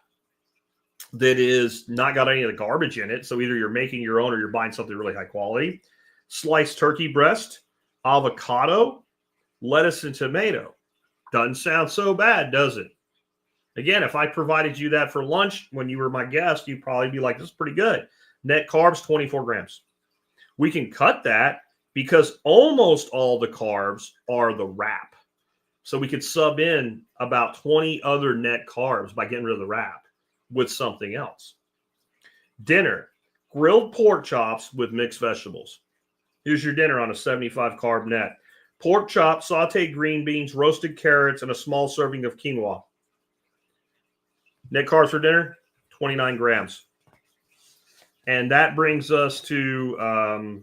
that is not got any of the garbage in it. So either you're making your own or you're buying something really high quality. Sliced turkey breast, avocado, lettuce, and tomato. Doesn't sound so bad, does it? Again, if I provided you that for lunch when you were my guest, you'd probably be like, this is pretty good. Net carbs, 24 grams. We can cut that because almost all the carbs are the wrap. So we could sub in about 20 other net carbs by getting rid of the wrap with something else. Dinner, grilled pork chops with mixed vegetables. Here's your dinner on a 75 carb net. Pork chops, sauteed green beans, roasted carrots, and a small serving of quinoa. Net carbs for dinner, 29 grams. And that brings us to,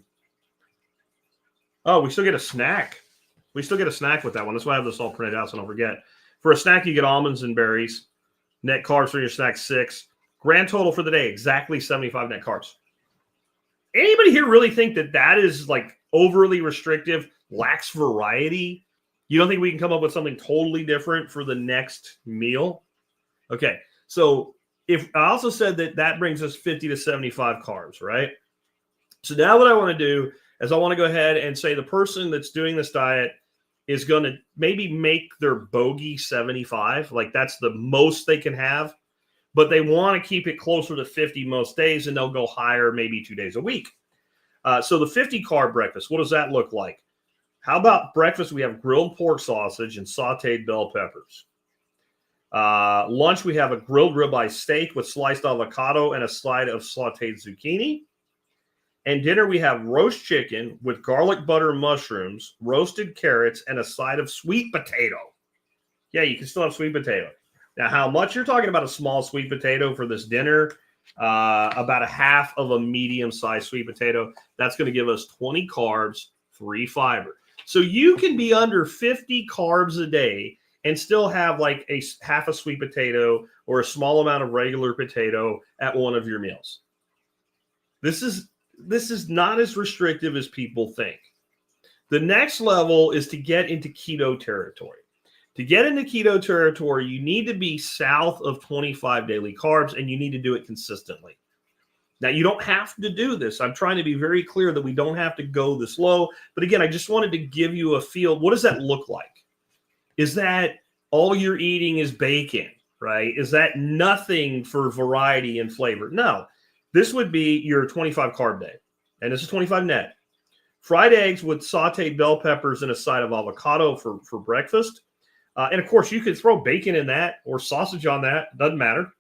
we still get a snack. We still get a snack with that one. That's why I have this all printed out so I don't forget. For a snack, you get almonds and berries. Net carbs for your snack, 6. Grand total for the day, exactly 75 net carbs. Anybody here really think that is like overly restrictive, lacks variety? You don't think we can come up with something totally different for the next meal? Okay, so if I also said that brings us 50 to 75 carbs, right? So now what I want to do is I want to go ahead and say the person that's doing this diet is going to maybe make their bogey 75. Like that's the most they can have, but they want to keep it closer to 50 most days, and they'll go higher maybe 2 days a week. So the 50 carb breakfast, what does that look like? How about breakfast? We have grilled pork sausage and sauteed bell peppers. Lunch, we have a grilled ribeye steak with sliced avocado and a slide of sauteed zucchini. And dinner, we have roast chicken with garlic butter mushrooms, roasted carrots, and a side of sweet potato. Yeah, you can still have sweet potato. Now, how much? You're talking about a small sweet potato for this dinner, about a half of a medium-sized sweet potato. That's going to give us 20 carbs, 3 fiber. So you can be under 50 carbs a day and still have like a half a sweet potato or a small amount of regular potato at one of your meals. This is not as restrictive as people think. The next level is to get into keto territory. To get into keto territory, you need to be south of 25 daily carbs, and you need to do it consistently. Now, you don't have to do this. I'm trying to be very clear that we don't have to go this low. But again, I just wanted to give you a feel. What does that look like? Is that all you're eating is bacon, right? Is that nothing for variety and flavor? No. This would be your 25 carb day, and this is 25 net. Fried eggs with sauteed bell peppers and a side of avocado for breakfast. And, of course, you could throw bacon in that or sausage on that. Doesn't matter.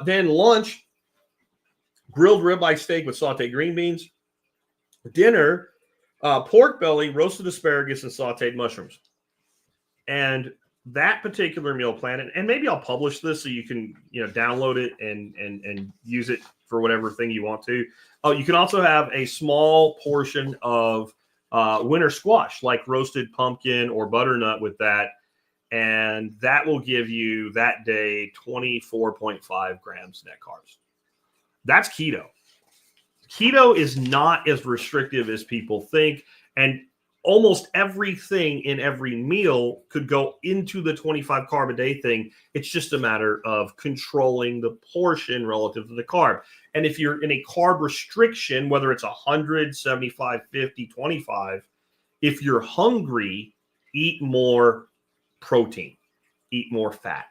Then lunch, grilled ribeye steak with sauteed green beans. Dinner, pork belly, roasted asparagus, and sauteed mushrooms. And that particular meal plan, and maybe I'll publish this so you can download it and use it for whatever thing you want to. Oh, you can also have a small portion of winter squash, like roasted pumpkin or butternut with that, and that will give you that day 24.5 grams net carbs. That's keto. Keto is not as restrictive as people think, and almost everything in every meal could go into the 25 carb a day thing. It's just a matter of controlling the portion relative to the carb. And if you're in a carb restriction, whether it's 100, 75, 50, 25, if you're hungry, eat more protein. eat more fat.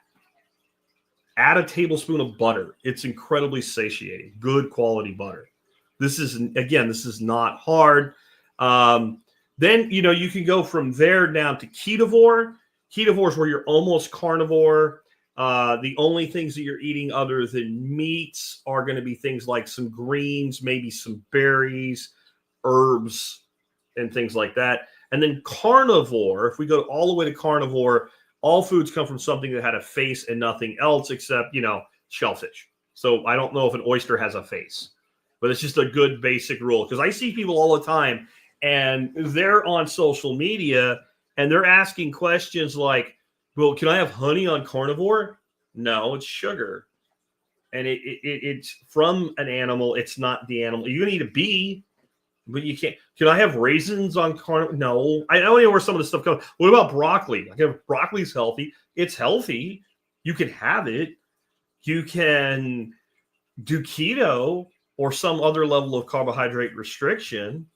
Add a tablespoon of butter. It's incredibly satiating. Good quality butter. This is not hard. Then, you can go from there down to ketovore. Ketovore is where you're almost carnivore. The only things that you're eating other than meats are going to be things like some greens, maybe some berries, herbs, and things like that. And then carnivore, if we go all the way to carnivore, all foods come from something that had a face and nothing else except, shellfish. So I don't know if an oyster has a face, but it's just a good basic rule. Because I see people all the time and they're on social media and they're asking questions like, well, can I have honey on carnivore? No, it's sugar. And it's from an animal. It's not the animal. You can eat a bee, but you can't. Can I have raisins on carnivore? No. I don't know where some of this stuff comes. What about broccoli? Broccoli's healthy. It's healthy. You can have it. You can do keto or some other level of carbohydrate restriction.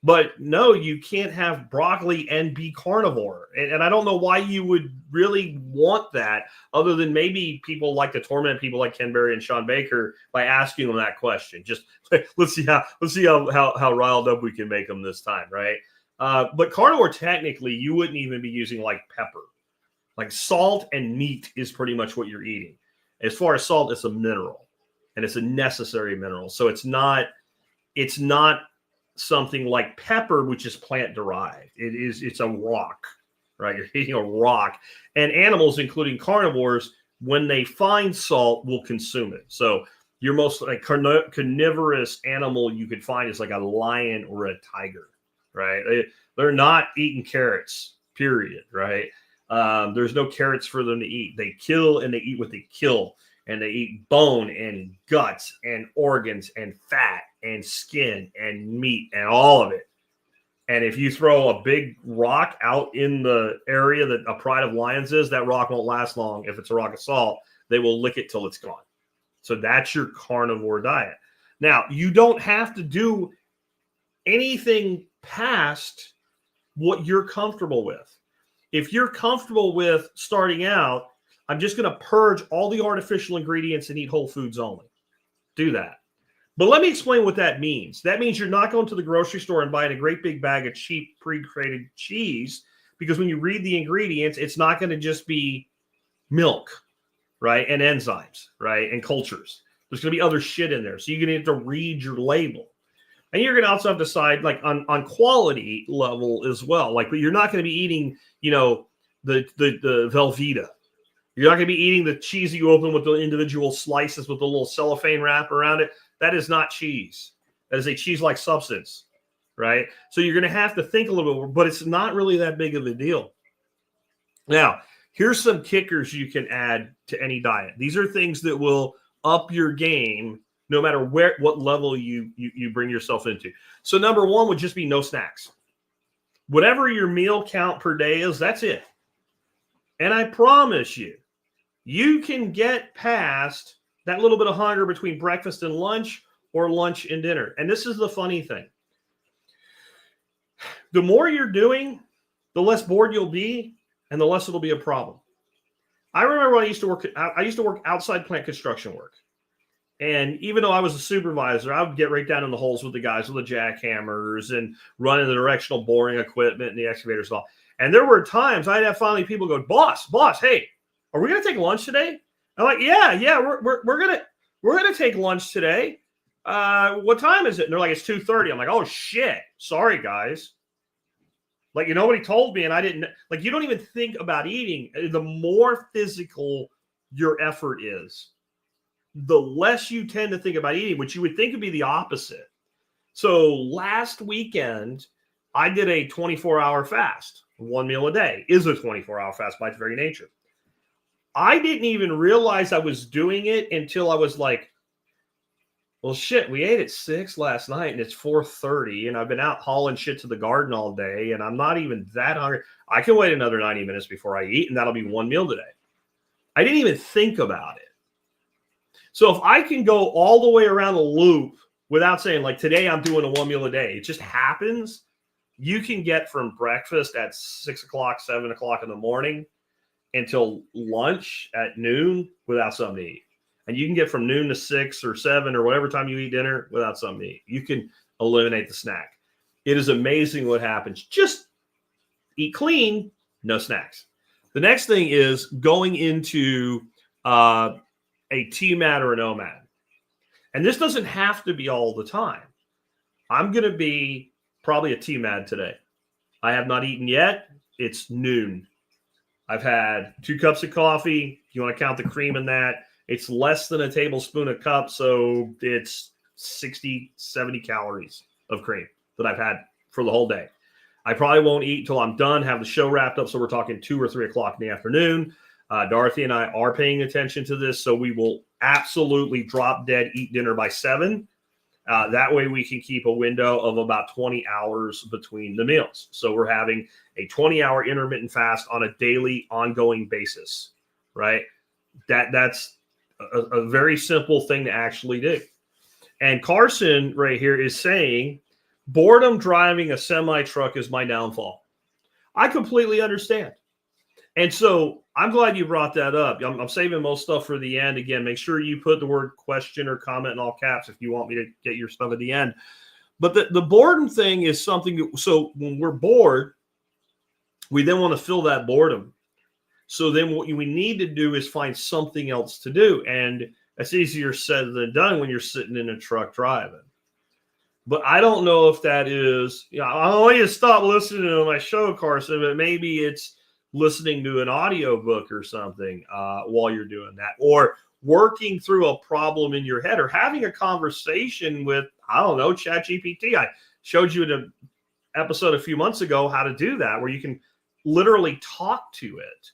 But no, you can't have broccoli and be carnivore. And I don't know why you would really want that, other than maybe people like to torment people like Ken Berry and Sean Baker by asking them that question. Just let's see how riled up we can make them this time, right? But carnivore, technically, you wouldn't even be using like pepper. Like salt and meat is pretty much what you're eating. As far as salt, it's a mineral, and it's a necessary mineral. So it's not something like pepper, which is plant derived. It's a rock, right? You're eating a rock. And animals, including carnivores, when they find salt, will consume it. So your most carnivorous animal you could find is like a lion or a tiger, right? They're not eating carrots, period, right? There's no carrots for them to eat. They kill and they eat what they kill. And they eat bone and guts and organs and fat and skin and meat and all of it. And if you throw a big rock out in the area that a pride of lions is, that rock won't last long. If it's a rock of salt, they will lick it till it's gone. So that's your carnivore diet. Now, you don't have to do anything past what you're comfortable with. If you're comfortable with starting out, I'm just going to purge all the artificial ingredients and eat whole foods only. Do that. But let me explain what that means. That means you're not going to the grocery store and buying a great big bag of cheap pre-created cheese, because when you read the ingredients, it's not going to just be milk, right? And enzymes, right? And cultures. There's going to be other shit in there. So you're going to have to read your label. And you're going to also have to decide like on quality level as well. Like, but you're not going to be eating, the Velveeta. You're not going to be eating the cheese that you open with the individual slices with the little cellophane wrap around it. That is not cheese. That is a cheese-like substance, right? So you're going to have to think a little bit more, but it's not really that big of a deal. Now, here's some kickers you can add to any diet. These are things that will up your game no matter what level you bring yourself into. So number one would just be no snacks. Whatever your meal count per day is, that's it. And I promise you can get past that little bit of hunger between breakfast and lunch or lunch and dinner. And this is the funny thing. The more you're doing, the less bored you'll be and the less it'll be a problem. I remember when I used to work outside plant construction work. And even though I was a supervisor, I would get right down in the holes with the guys with the jackhammers and running the directional boring equipment and the excavators and all. And there were times I'd have finally people go, boss, hey, are we going to take lunch today? I'm like, yeah, we're gonna take lunch today. What time is it? And they're like, it's 2:30. I'm like, oh shit, sorry guys. Like, nobody told me, and I didn't. Like, you don't even think about eating. The more physical your effort is, the less you tend to think about eating, which you would think would be the opposite. So last weekend, I did a 24-hour fast. One meal a day is a 24-hour fast by its very nature. I didn't even realize I was doing it until I was like, well, shit, we ate at 6 last night and it's 4:30 and I've been out hauling shit to the garden all day and I'm not even that hungry. I can wait another 90 minutes before I eat and that'll be one meal today. I didn't even think about it. So if I can go all the way around the loop without saying like today I'm doing a one meal a day, it just happens. You can get from breakfast at 6 o'clock, 7 o'clock in the morning until lunch at noon without something to eat. And you can get from noon to 6 or 7 or whatever time you eat dinner without something to eat. You can eliminate the snack. It is amazing what happens. Just eat clean, no snacks. The next thing is going into a TMAD or an OMAD. And this doesn't have to be all the time. I'm going to be probably a TMAD today. I have not eaten yet. It's noon. I've had 2 cups of coffee. If you want to count the cream in that, it's less than a tablespoon a cup. So it's 60, 70 calories of cream that I've had for the whole day. I probably won't eat until I'm done, have the show wrapped up. So we're talking 2 or 3 o'clock in the afternoon. Dorothy and I are paying attention to this. So we will absolutely drop dead, eat dinner by 7. That way we can keep a window of about 20 hours between the meals. So we're having a 20-hour intermittent fast on a daily ongoing basis, right? That's a very simple thing to actually do. And Carson right here is saying, boredom driving a semi-truck is my downfall. I completely understand. And so I'm glad you brought that up. I'm saving most stuff for the end. Again, make sure you put the word question or comment in all caps if you want me to get your stuff at the end. But the boredom thing is something. So when we're bored, we then want to fill that boredom. So then what we need to do is find something else to do. And that's easier said than done when you're sitting in a truck driving. But I don't know if that is, I want you to stop listening to my show, Carson, but maybe it's listening to an audiobook or something while you're doing that, or working through a problem in your head, or having a conversation with, I don't know, ChatGPT. I showed you in an episode a few months ago how to do that, where you can literally talk to it.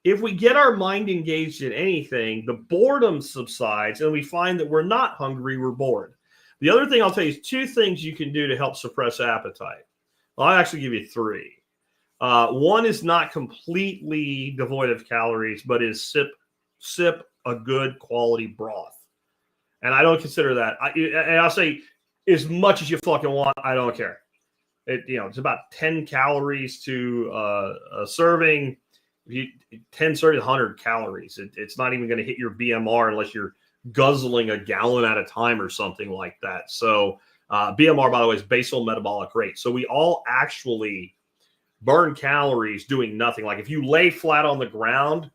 If we get our mind engaged in anything, the boredom subsides and we find that we're not hungry, we're bored. The other thing I'll tell you is 2 things you can do to help suppress appetite. Well, I'll actually give you 3. One is not completely devoid of calories, but is sip a good quality broth. And I don't consider that. And I'll say as much as you fucking want, I don't care. It's about 10 calories to a serving. 10 servings, 100 calories. It's not even going to hit your BMR unless you're guzzling a gallon at a time or something like that. So BMR, by the way, is basal metabolic rate. So we all actually burn calories doing nothing. Like if you lay flat on the ground,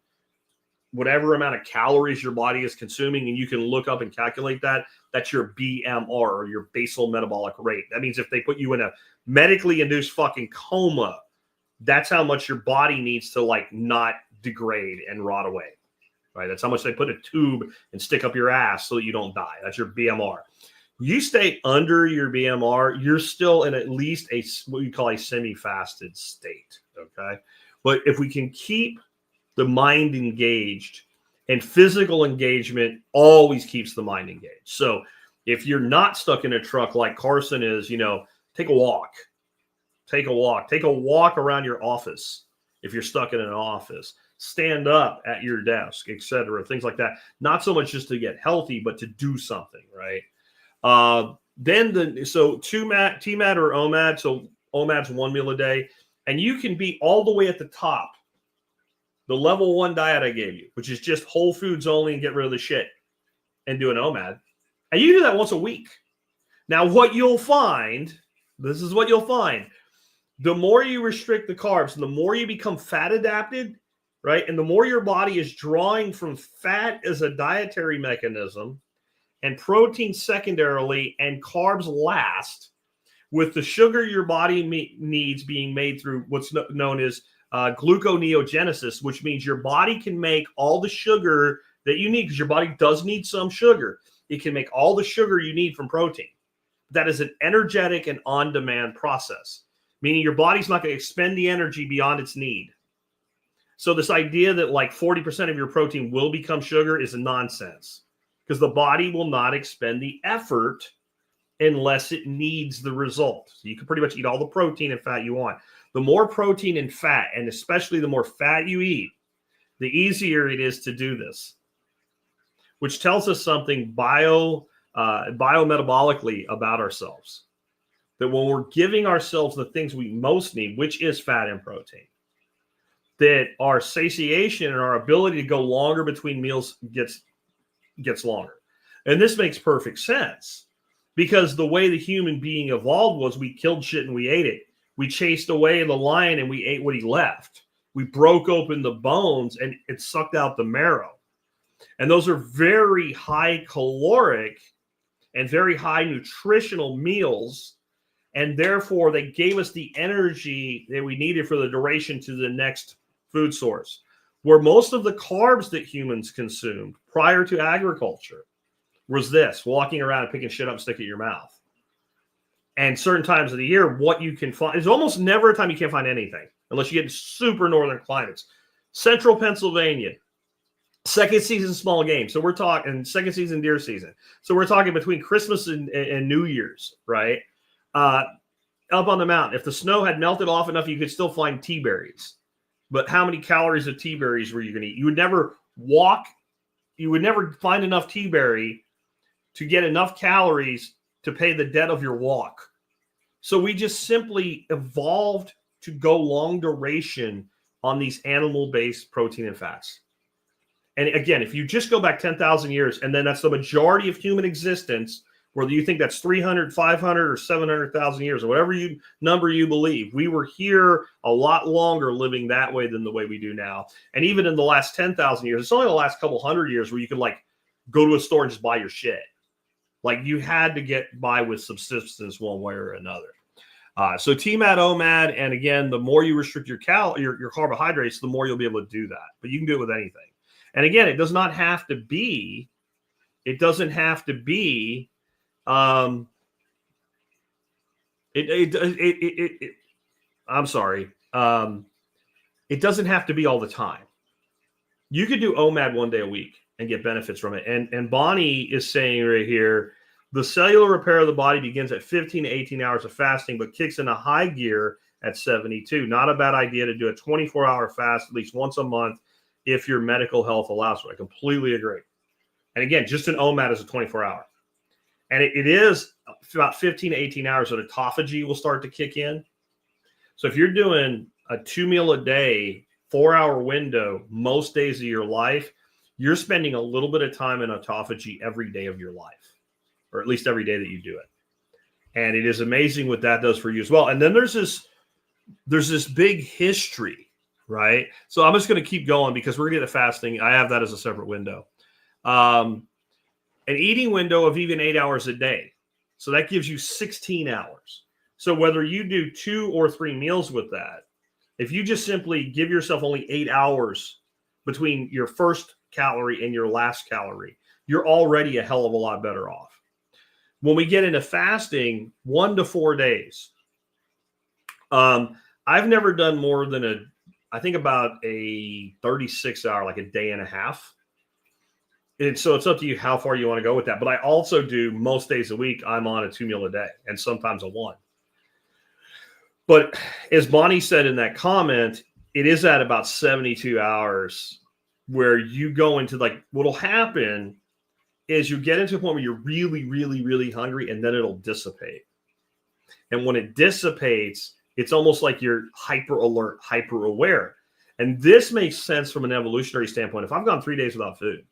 whatever amount of calories your body is consuming, and you can look up and calculate that, that's your BMR, or your basal metabolic rate. That means if they put you in a medically induced fucking coma, that's how much your body needs to not degrade and rot away, right? That's how much they put a tube and stick up your ass so that you don't die. That's your BMR. You stay under your BMR, you're still in at least what we call a semi-fasted state, okay? But if we can keep the mind engaged, and physical engagement always keeps the mind engaged. So if you're not stuck in a truck like Carson is, take a walk. Take a walk around your office. If you're stuck in an office, stand up at your desk, etc., things like that. Not so much just to get healthy, but to do something, right? Then TMAD or OMAD. So OMAD's 1 meal a day, and you can be all the way at the top, the level 1 diet I gave you, which is just whole foods only and get rid of the shit, and do an OMAD. And you do that once a week. Now, what you'll find, this is what you'll find. The more you restrict the carbs and the more you become fat adapted, right? And the more your body is drawing from fat as a dietary mechanism and protein secondarily and carbs last, with the sugar your body needs being made through what's known as gluconeogenesis, which means your body can make all the sugar that you need, because your body does need some sugar. It can make all the sugar you need from protein. That is an energetic and on-demand process, meaning your body's not going to expend the energy beyond its need. So this idea that 40% of your protein will become sugar is nonsense, because the body will not expend the effort unless it needs the result. So you can pretty much eat all the protein and fat you want. The more protein and fat, and especially the more fat you eat, the easier it is to do this, which tells us something biometabolically about ourselves. That when we're giving ourselves the things we most need, which is fat and protein, that our satiation and our ability to go longer between meals gets longer. And this makes perfect sense because the way the human being evolved was we killed shit and we ate it. We chased away the lion and we ate what he left. We broke open the bones and it sucked out the marrow. And those are very high caloric and very high nutritional meals. And therefore, they gave us the energy that we needed for the duration to the next food source. Where most of the carbs that humans consumed prior to agriculture was this, walking around and picking shit up and sticking it in your mouth. And certain times of the year, what you can find is almost never a time you can't find anything unless you get super northern climates. Central Pennsylvania, second season small game. So we're talking second season deer season. So we're talking between Christmas and New Year's, right? Up on the mountain. If the snow had melted off enough, you could still find tea berries. But how many calories of tea berries were you going to eat? You would never find enough tea berry to get enough calories to pay the debt of your walk. So we just simply evolved to go long duration on these animal-based protein and fats. And again, if you just go back 10,000 years, and then that's the majority of human existence, whether you think that's 300, 500, or 700,000 years, or whatever number you believe, we were here a lot longer living that way than the way we do now. And even in the last 10,000 years, it's only the last couple hundred years where you could like go to a store and just buy your shit. Like you had to get by with subsistence one way or another. So TMAD, OMAD, and again, the more you restrict your carbohydrates, the more you'll be able to do that. But you can do it with anything. And again, it does not have to be. It doesn't have to be. I'm sorry. It doesn't have to be all the time. You could do OMAD one day a week and get benefits from it. And Bonnie is saying right here, the cellular repair of the body begins at 15 to 18 hours of fasting, but kicks into high gear at 72. Not a bad idea to do a 24-hour fast at least once a month if your medical health allows for it. I completely agree. And again, just an OMAD is a 24-hour. And it is about 15 to 18 hours that autophagy will start to kick in. So if you're doing a 2 meal a day, 4-hour window, most days of your life, you're spending a little bit of time in autophagy every day of your life, or at least every day that you do it. And it is amazing what that does for you as well. And then there's this big history, right? So I'm just going to keep going because we're going to get to fasting. I have that as a separate window. An eating window of even 8 hours a day. So that gives you 16 hours. So whether you do 2 or 3 meals with that, if you just simply give yourself only 8 hours between your first calorie and your last calorie, you're already a hell of a lot better off. When we get into fasting, 1 to 4 days. I've never done more than about a 36-hour, like a day and a half. And so it's up to you how far you want to go with that. But I also do most days a week, I'm on a 2 meal a day and sometimes a 1. But as Bonnie said in that comment, it is at about 72 hours where you go into like, what'll happen is you get into a point where you're really, really, really hungry and then it'll dissipate. And when it dissipates, it's almost like you're hyper alert, hyper aware. And this makes sense from an evolutionary standpoint. If I've gone 3 days without food,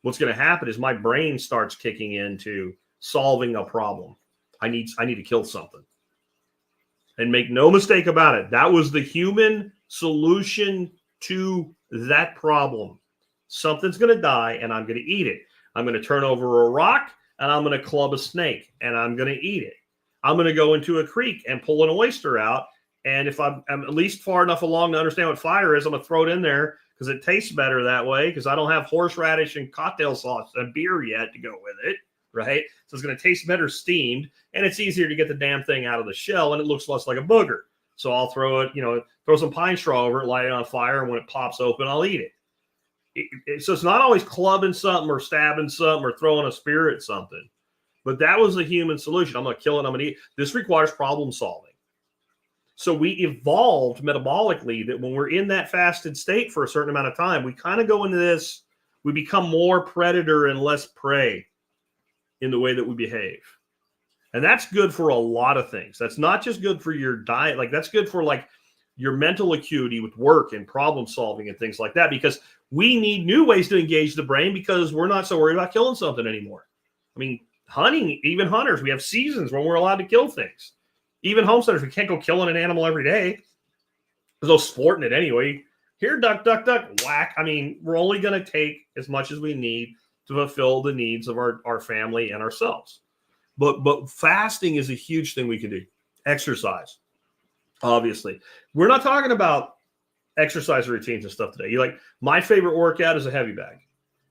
what's going to happen is my brain starts kicking into solving a problem. I need to kill something. And make no mistake about it, that was the human solution to that problem. Something's going to die and I'm going to eat it. I'm going to turn over a rock and I'm going to club a snake and I'm going to eat it. I'm going to go into a creek and pull an oyster out. And if I'm at least far enough along to understand what fire is, I'm going to throw it in there because it tastes better that way because I don't have horseradish and cocktail sauce and beer yet to go with it, right? So it's going to taste better steamed, and it's easier to get the damn thing out of the shell, and it looks less like a booger. So I'll throw it, throw some pine straw over it, light it on fire, and when it pops open, I'll eat it. So it's not always clubbing something or stabbing something or throwing a spear at something. But that was the human solution. I'm going to kill it, I'm going to eat. This requires problem solving. So we evolved metabolically that when we're in that fasted state for a certain amount of time, we kind of go into this, we become more predator and less prey in the way that we behave. And that's good for a lot of things. That's not just good for your diet. Like that's good for like your mental acuity with work and problem solving and things like that, because we need new ways to engage the brain because we're not so worried about killing something anymore. I mean, hunting, even hunters, we have seasons when we're allowed to kill things. Even homesteaders, we can't go killing an animal every day. There's no sport in it anyway. Here, duck, duck, duck, whack. I mean, we're only going to take as much as we need to fulfill the needs of our family and ourselves. But fasting is a huge thing we can do. Exercise, obviously. We're not talking about exercise routines and stuff today. My favorite workout is a heavy bag.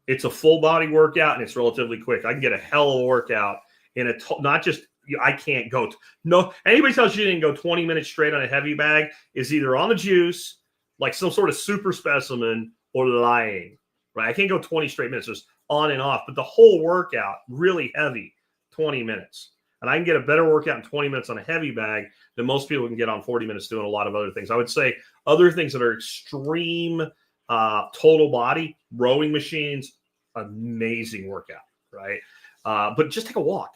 It's a full body workout and it's relatively quick. I can get a hell of a workout in not just, I can't go. No, anybody tells you didn't go 20 minutes straight on a heavy bag is either on the juice, like some sort of super specimen, or lying, right? I can't go 20 straight minutes, just on and off. But the whole workout, really heavy, 20 minutes. And I can get a better workout in 20 minutes on a heavy bag than most people can get on 40 minutes doing a lot of other things. I would say other things that are extreme total body, rowing machines, amazing workout, right? But just take a walk.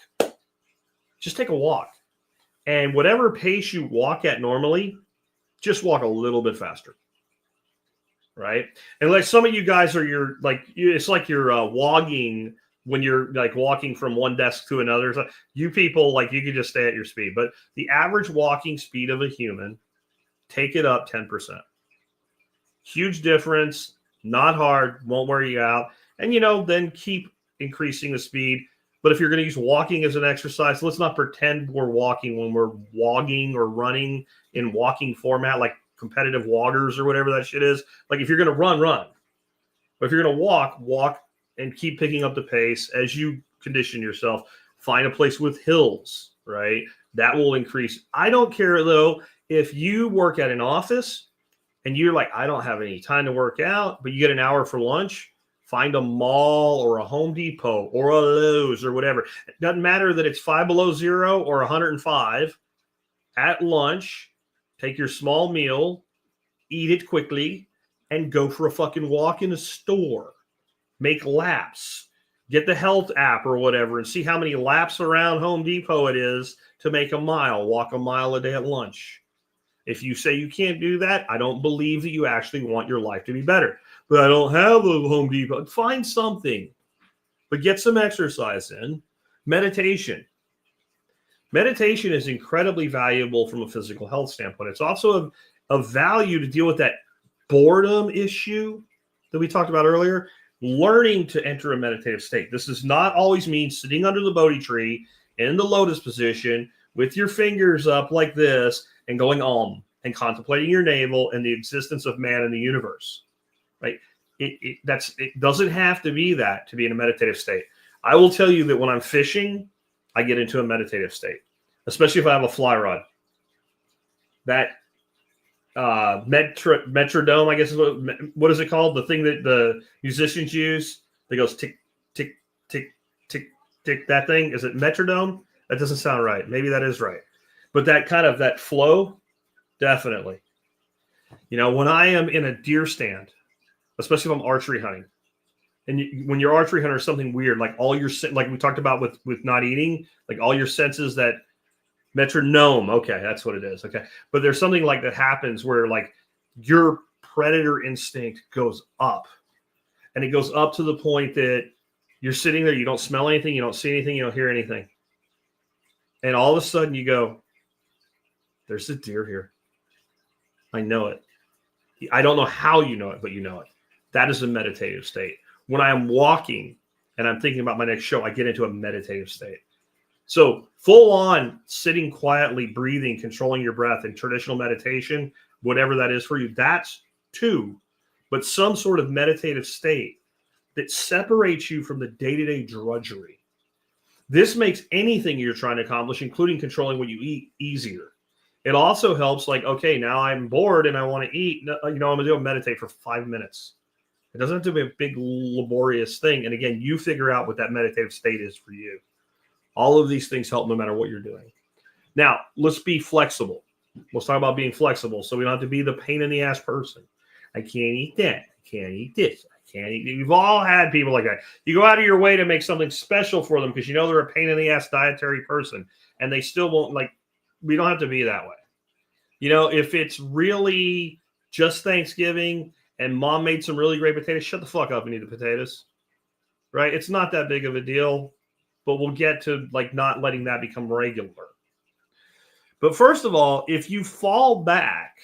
Just take a walk. And whatever pace you walk at normally, just walk a little bit faster, right? And like some of you guys are it's like you're wogging when you're like walking from one desk to another. So you people, like, you can just stay at your speed. But the average walking speed of a human, take it up 10%. Huge difference, not hard, won't wear you out. And, then keep increasing the speed. But if you're going to use walking as an exercise, let's not pretend we're walking when we're wogging or running in walking format, like competitive woggers or whatever that shit is. Like, if you're going to run. But if you're going to walk and keep picking up the pace as you condition yourself. Find a place with hills, right? That will increase. I don't care, though, if you work at an office and you're like, I don't have any time to work out, but you get an hour for lunch. Find a mall or a Home Depot or a Lowe's or whatever. It doesn't matter that it's 5 below zero or 105. At lunch, take your small meal, eat it quickly, and go for a fucking walk in a store. Make laps. Get the health app or whatever and see how many laps around Home Depot it is to make a mile. Walk a mile a day at lunch. If you say you can't do that, I don't believe that you actually want your life to be better. But I don't have a Home Depot. Find something. But get some exercise in. Meditation. Meditation is incredibly valuable from a physical health standpoint. It's also of value to deal with that boredom issue that we talked about earlier. Learning to enter a meditative state. This does not always mean sitting under the Bodhi tree in the lotus position with your fingers up like this and going om and contemplating your navel and the existence of man in the universe. Right? It doesn't have to be that to be in a meditative state. I will tell you that when I'm fishing, I get into a meditative state, especially if I have a fly rod. That metrodome, I guess is what is it called? The thing that the musicians use that goes tick, tick, tick, tick, tick. That thing, is it metrodome? That doesn't sound right. Maybe that is right. But that kind of that flow, definitely. When I am in a deer stand, especially if I'm archery hunting, and when you're archery hunter, something weird, like all your, like we talked about with not eating, like all your senses that metronome. Okay, that's what it is. Okay. But there's something like that happens where like your predator instinct goes up, and it goes up to the point that you're sitting there, you don't smell anything, you don't see anything, you don't hear anything. And all of a sudden you go, there's a deer here. I know it. I don't know how you know it, but you know it. That is a meditative state. When I am walking and I'm thinking about my next show, I get into a meditative state. So full on sitting quietly, breathing, controlling your breath in traditional meditation, whatever that is for you, that's two. But some sort of meditative state that separates you from the day-to-day drudgery. This makes anything you're trying to accomplish, including controlling what you eat, easier. It also helps, like, okay, now I'm bored and I want to eat. I'm going to do a meditate for 5 minutes. It doesn't have to be a big, laborious thing. And again, you figure out what that meditative state is for you. All of these things help no matter what you're doing. Now, let's be flexible. Let's talk about being flexible so we don't have to be the pain in the ass person. I can't eat that. I can't eat this. I can't eat. You've all had people like that. You go out of your way to make something special for them because you know they're a pain in the ass dietary person, and they still won't. Like, we don't have to be that way. If it's really just Thanksgiving and mom made some really great potatoes, shut the fuck up and eat the potatoes, right? It's not that big of a deal, but we'll get to like not letting that become regular. But first of all, if you fall back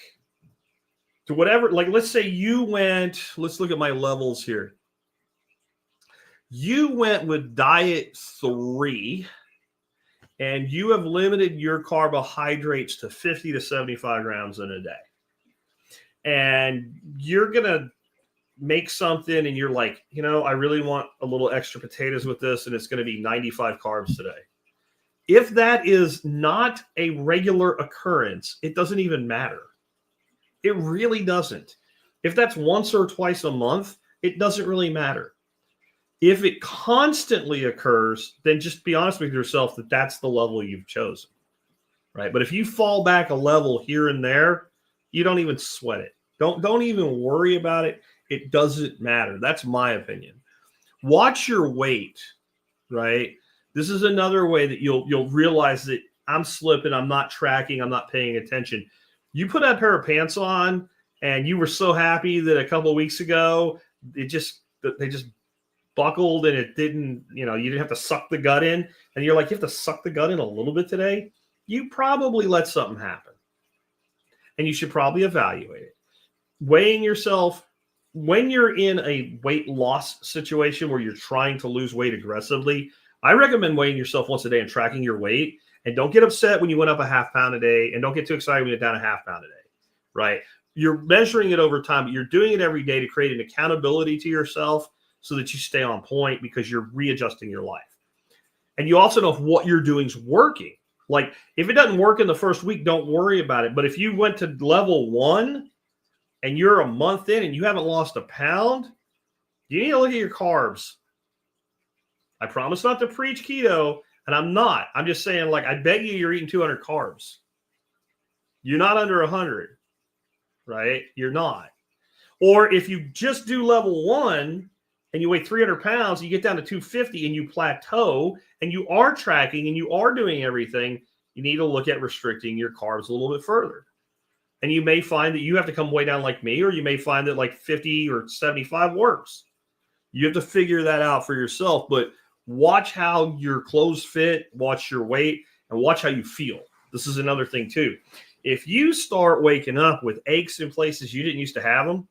to whatever, like let's say you went, let's look at my levels here. You went with diet 3 and you have limited your carbohydrates to 50 to 75 grams in a day. And you're going to make something and you're like, I really want a little extra potatoes with this, and it's going to be 95 carbs today. If that is not a regular occurrence, it doesn't even matter. It really doesn't. If that's once or twice a month, it doesn't really matter. If it constantly occurs, then just be honest with yourself that that's the level you've chosen, right? But if you fall back a level here and there, you don't even sweat it. Don't even worry about it. It doesn't matter. That's my opinion. Watch your weight, right? This is another way that you'll realize that I'm slipping, I'm not tracking, I'm not paying attention. You put that pair of pants on and you were so happy that a couple of weeks ago, they just buckled and it didn't, you didn't have to suck the gut in. And you're like, you have to suck the gut in a little bit today. You probably let something happen. And you should probably evaluate it. Weighing yourself when you're in a weight loss situation where you're trying to lose weight aggressively, I recommend weighing yourself once a day and tracking your weight. And don't get upset when you went up a half pound a day, and don't get too excited when you're down a half pound a day, right? You're measuring it over time, but you're doing it every day to create an accountability to yourself so that you stay on point because you're readjusting your life. And you also know if what you're doing is working. Like if it doesn't work in the first week, don't worry about it. But if you went to level 1 and you're a month in and you haven't lost a pound, you need to look at your carbs. I promise not to preach keto, and I'm not. I'm just saying, like, I bet you're eating 200 carbs. You're not under 100, right? You're not. Or if you just do level 1 and you weigh 300 pounds, you get down to 250 and you plateau and you are tracking and you are doing everything, you need to look at restricting your carbs a little bit further. And you may find that you have to come way down like me, or you may find that like 50 or 75 works. You have to figure that out for yourself, but watch how your clothes fit, watch your weight, and watch how you feel. This is another thing too. If you start waking up with aches in places you didn't used to have them,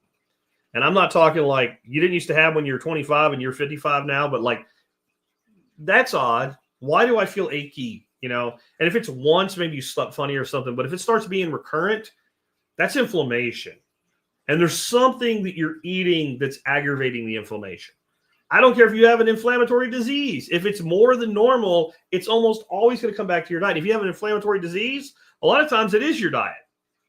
and I'm not talking like you didn't used to have when you're 25 and you're 55 now, but like that's odd. Why do I feel achy? And if it's once, maybe you slept funny or something, but if it starts being recurrent, that's inflammation. And there's something that you're eating that's aggravating the inflammation. I don't care if you have an inflammatory disease. If it's more than normal, it's almost always going to come back to your diet. If you have an inflammatory disease, a lot of times it is your diet.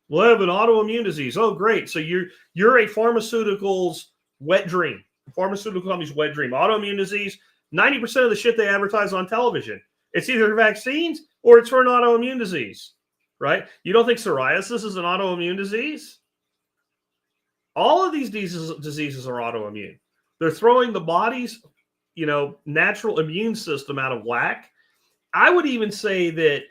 Well, I have an autoimmune disease. Oh, great. So you're a pharmaceuticals wet dream. Pharmaceutical company's wet dream. Autoimmune disease, 90% of the shit they advertise on television, it's either vaccines or it's for an autoimmune disease, right? You don't think psoriasis is an autoimmune disease? All of these diseases are autoimmune. They're throwing the body's, natural immune system out of whack. I would even say that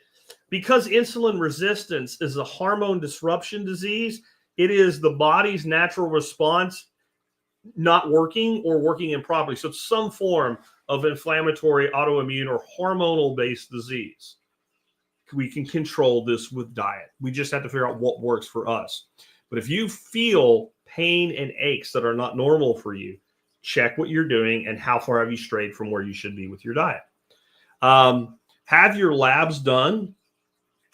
because insulin resistance is a hormone disruption disease, it is the body's natural response not working or working improperly. So it's some form of inflammatory, autoimmune, or hormonal-based disease. We can control this with diet. We just have to figure out what works for us. But if you feel pain and aches that are not normal for you, check what you're doing and how far have you strayed from where you should be with your diet. Have your labs done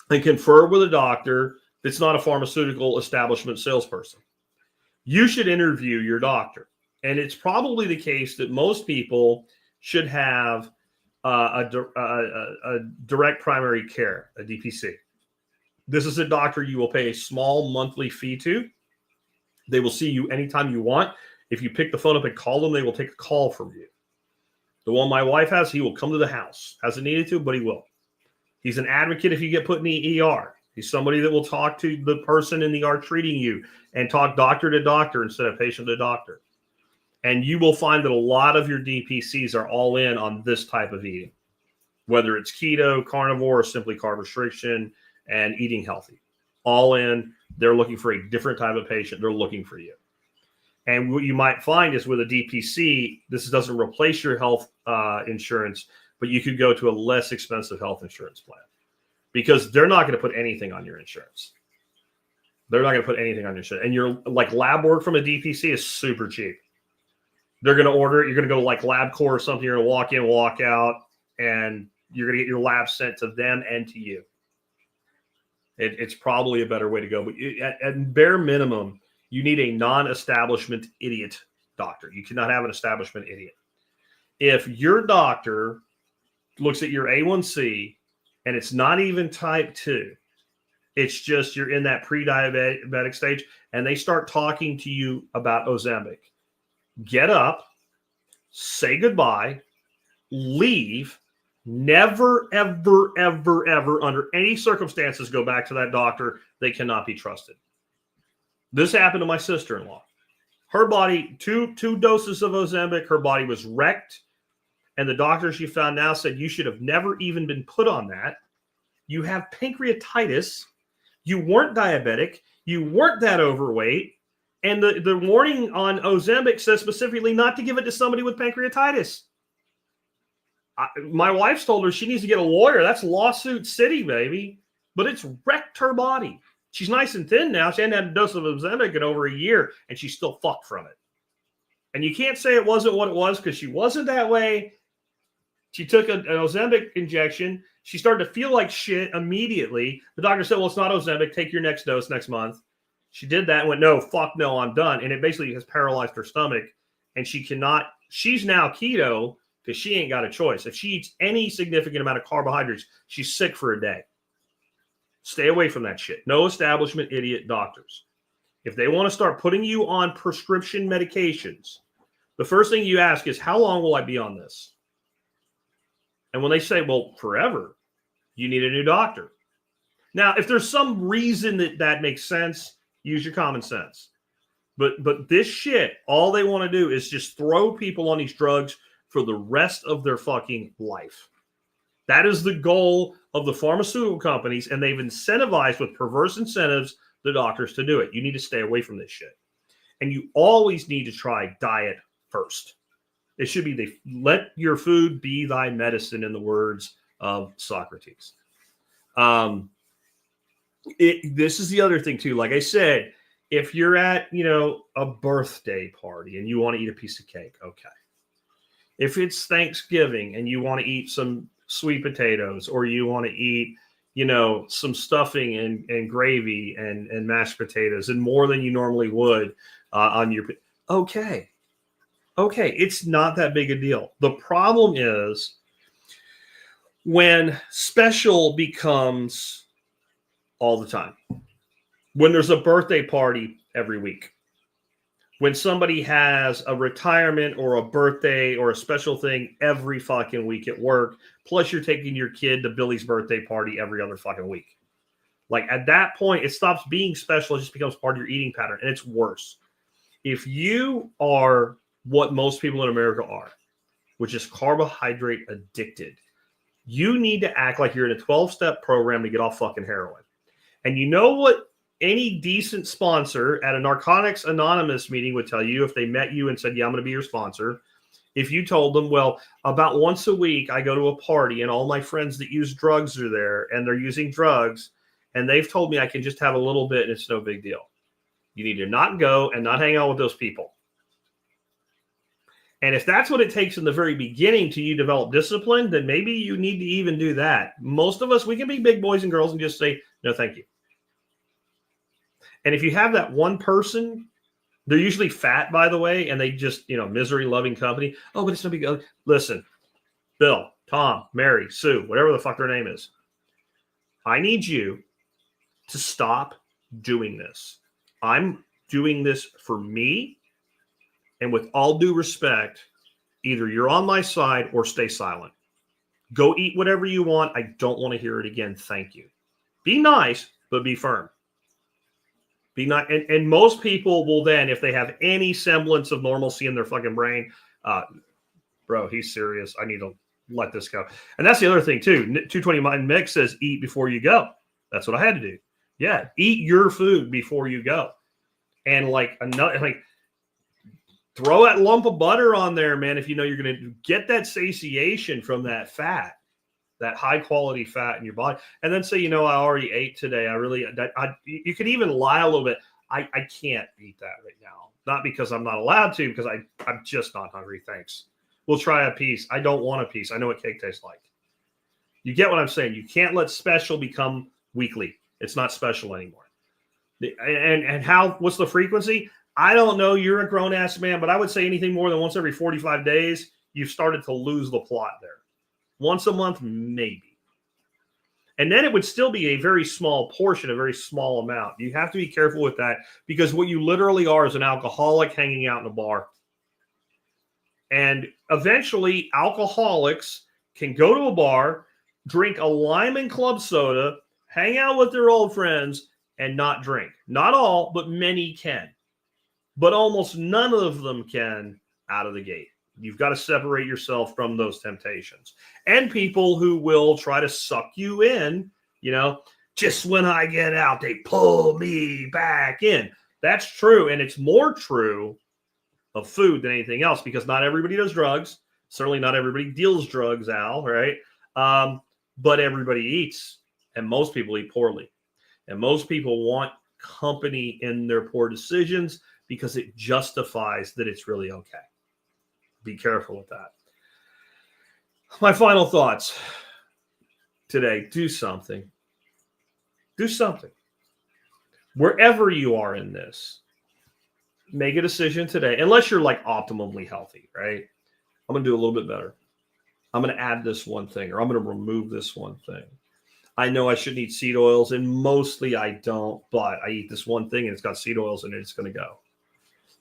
and confer with a doctor that's not a pharmaceutical establishment salesperson. You should interview your doctor. And it's probably the case that most people should have a direct primary care, a DPC. This is a doctor you will pay a small monthly fee to. They will see you anytime you want. If you pick the phone up and call them, they will take a call from you. The one my wife has, he will come to the house. Hasn't needed to, but he will. He's an advocate if you get put in the ER. He's somebody that will talk to the person in the ER treating you and talk doctor to doctor instead of patient to doctor. And you will find that a lot of your DPCs are all in on this type of eating, whether it's keto, carnivore, or simply carb restriction and eating healthy. all in. They're looking for a different type of patient. They're looking for you. And what you might find is with a DPC, this doesn't replace your health insurance, but you could go to a less expensive health insurance plan because they're not going to put anything on your insurance. They're not going to put anything on your insurance. And your like lab work from a DPC is super cheap. They're going to order it. You're going to go like LabCorp or something. You're going to walk in, walk out, and you're going to get your lab sent to them and to you. It's probably a better way to go. But at bare minimum, you need a non-establishment idiot doctor. You cannot have an establishment idiot. If your doctor looks at your A1C and it's not even type 2, it's just you're in that pre-diabetic stage, and they start talking to you about Ozempic, get up, say goodbye, leave. Never, ever, ever, ever, under any circumstances, go back to that doctor. They cannot be trusted. This happened to my sister-in-law. Her body, two doses of Ozempic, her body was wrecked. And the doctor she found now said, you should have never even been put on that. You have pancreatitis. You weren't diabetic. You weren't that overweight. And the warning on Ozempic says specifically not to give it to somebody with pancreatitis. My wife's told her she needs to get a lawyer. That's lawsuit city, baby. But it's wrecked her body. She's nice and thin now. She hadn't had a dose of Ozempic in over a year, and she's still fucked from it. And you can't say it wasn't what it was because she wasn't that way. She took an Ozempic injection. She started to feel like shit immediately. The doctor said, well, it's not Ozempic. Take your next dose next month. She did that and went, no, fuck no, I'm done. And it basically has paralyzed her stomach. And she's now keto because she ain't got a choice. If she eats any significant amount of carbohydrates, she's sick for a day. Stay away from that shit. No establishment idiot doctors. If they want to start putting you on prescription medications, the first thing you ask is, how long will I be on this? And when they say, well, forever, you need a new doctor. Now, if there's some reason that makes sense, use your common sense. But this shit, all they want to do is just throw people on these drugs for the rest of their fucking life. That is the goal of the pharmaceutical companies, and they've incentivized with perverse incentives the doctors to do it. You need to stay away from this shit. And you always need to try diet first. It should be let your food be thy medicine, in the words of Socrates. This is the other thing too. Like I said, if you're at, a birthday party and you want to eat a piece of cake, okay. If it's Thanksgiving and you want to eat some sweet potatoes, or you want to eat, some stuffing and gravy and mashed potatoes and more than you normally would on your, okay, it's not that big a deal. The problem is when special becomes all the time, when there's a birthday party every week, when somebody has a retirement or a birthday or a special thing every fucking week at work, plus you're taking your kid to Billy's birthday party every other fucking week. Like at that point, it stops being special. It just becomes part of your eating pattern. And it's worse. If you are what most people in America are, which is carbohydrate addicted, you need to act like you're in a 12-step program to get off fucking heroin. And you know what any decent sponsor at a Narcotics Anonymous meeting would tell you if they met you and said, yeah, I'm going to be your sponsor. If you told them, well, about once a week, I go to a party and all my friends that use drugs are there and they're using drugs and they've told me I can just have a little bit and it's no big deal. You need to not go and not hang out with those people. And if that's what it takes in the very beginning to you develop discipline, then maybe you need to even do that. Most of us, we can be big boys and girls and just say, no, thank you. And if you have that one person, they're usually fat, by the way, and they just, misery loving company. Oh, but it's no big deal. Listen, Bill, Tom, Mary, Sue, whatever the fuck their name is. I need you to stop doing this. I'm doing this for me. And with all due respect, either you're on my side or stay silent. Go eat whatever you want. I don't want to hear it again. Thank you. Be nice, but be firm. Be not, and most people will then, if they have any semblance of normalcy in their fucking brain, bro, he's serious. I need to let this go. And that's the other thing too. 220 Mind Mix says eat before you go. That's what I had to do. Yeah, eat your food before you go. And like another, like throw that lump of butter on there, man, if you know you're going to get that satiation from that fat, that high quality fat in your body. And then say, you know, I already ate today. You could even lie a little bit. I can't eat that right now. Not because I'm not allowed to, because I'm just not hungry. Thanks. We'll try a piece. I don't want a piece. I know what cake tastes like. You get what I'm saying? You can't let special become weekly. It's not special anymore. And what's the frequency? I don't know. You're a grown ass man, but I would say anything more than once every 45 days, you've started to lose the plot there. Once a month, maybe. And then it would still be a very small portion, a very small amount. You have to be careful with that, because what you literally are is an alcoholic hanging out in a bar. And eventually, alcoholics can go to a bar, drink a lime and club soda, hang out with their old friends, and not drink. Not all, but many can. But almost none of them can out of the gate. You've got to separate yourself from those temptations. And people who will try to suck you in, you know, just when I get out, they pull me back in. That's true. And it's more true of food than anything else, because not everybody does drugs. Certainly not everybody deals drugs, Al, right? But everybody eats, and most people eat poorly. And most people want company in their poor decisions because it justifies that it's really okay. Be careful with that. My final thoughts today: do something. Do something. Wherever you are in this, make a decision today, unless you're like optimally healthy, right? I'm going to do a little bit better. I'm going to add this one thing, or I'm going to remove this one thing. I know I shouldn't eat seed oils, and mostly I don't, but I eat this one thing and it's got seed oils in it. It's going to go.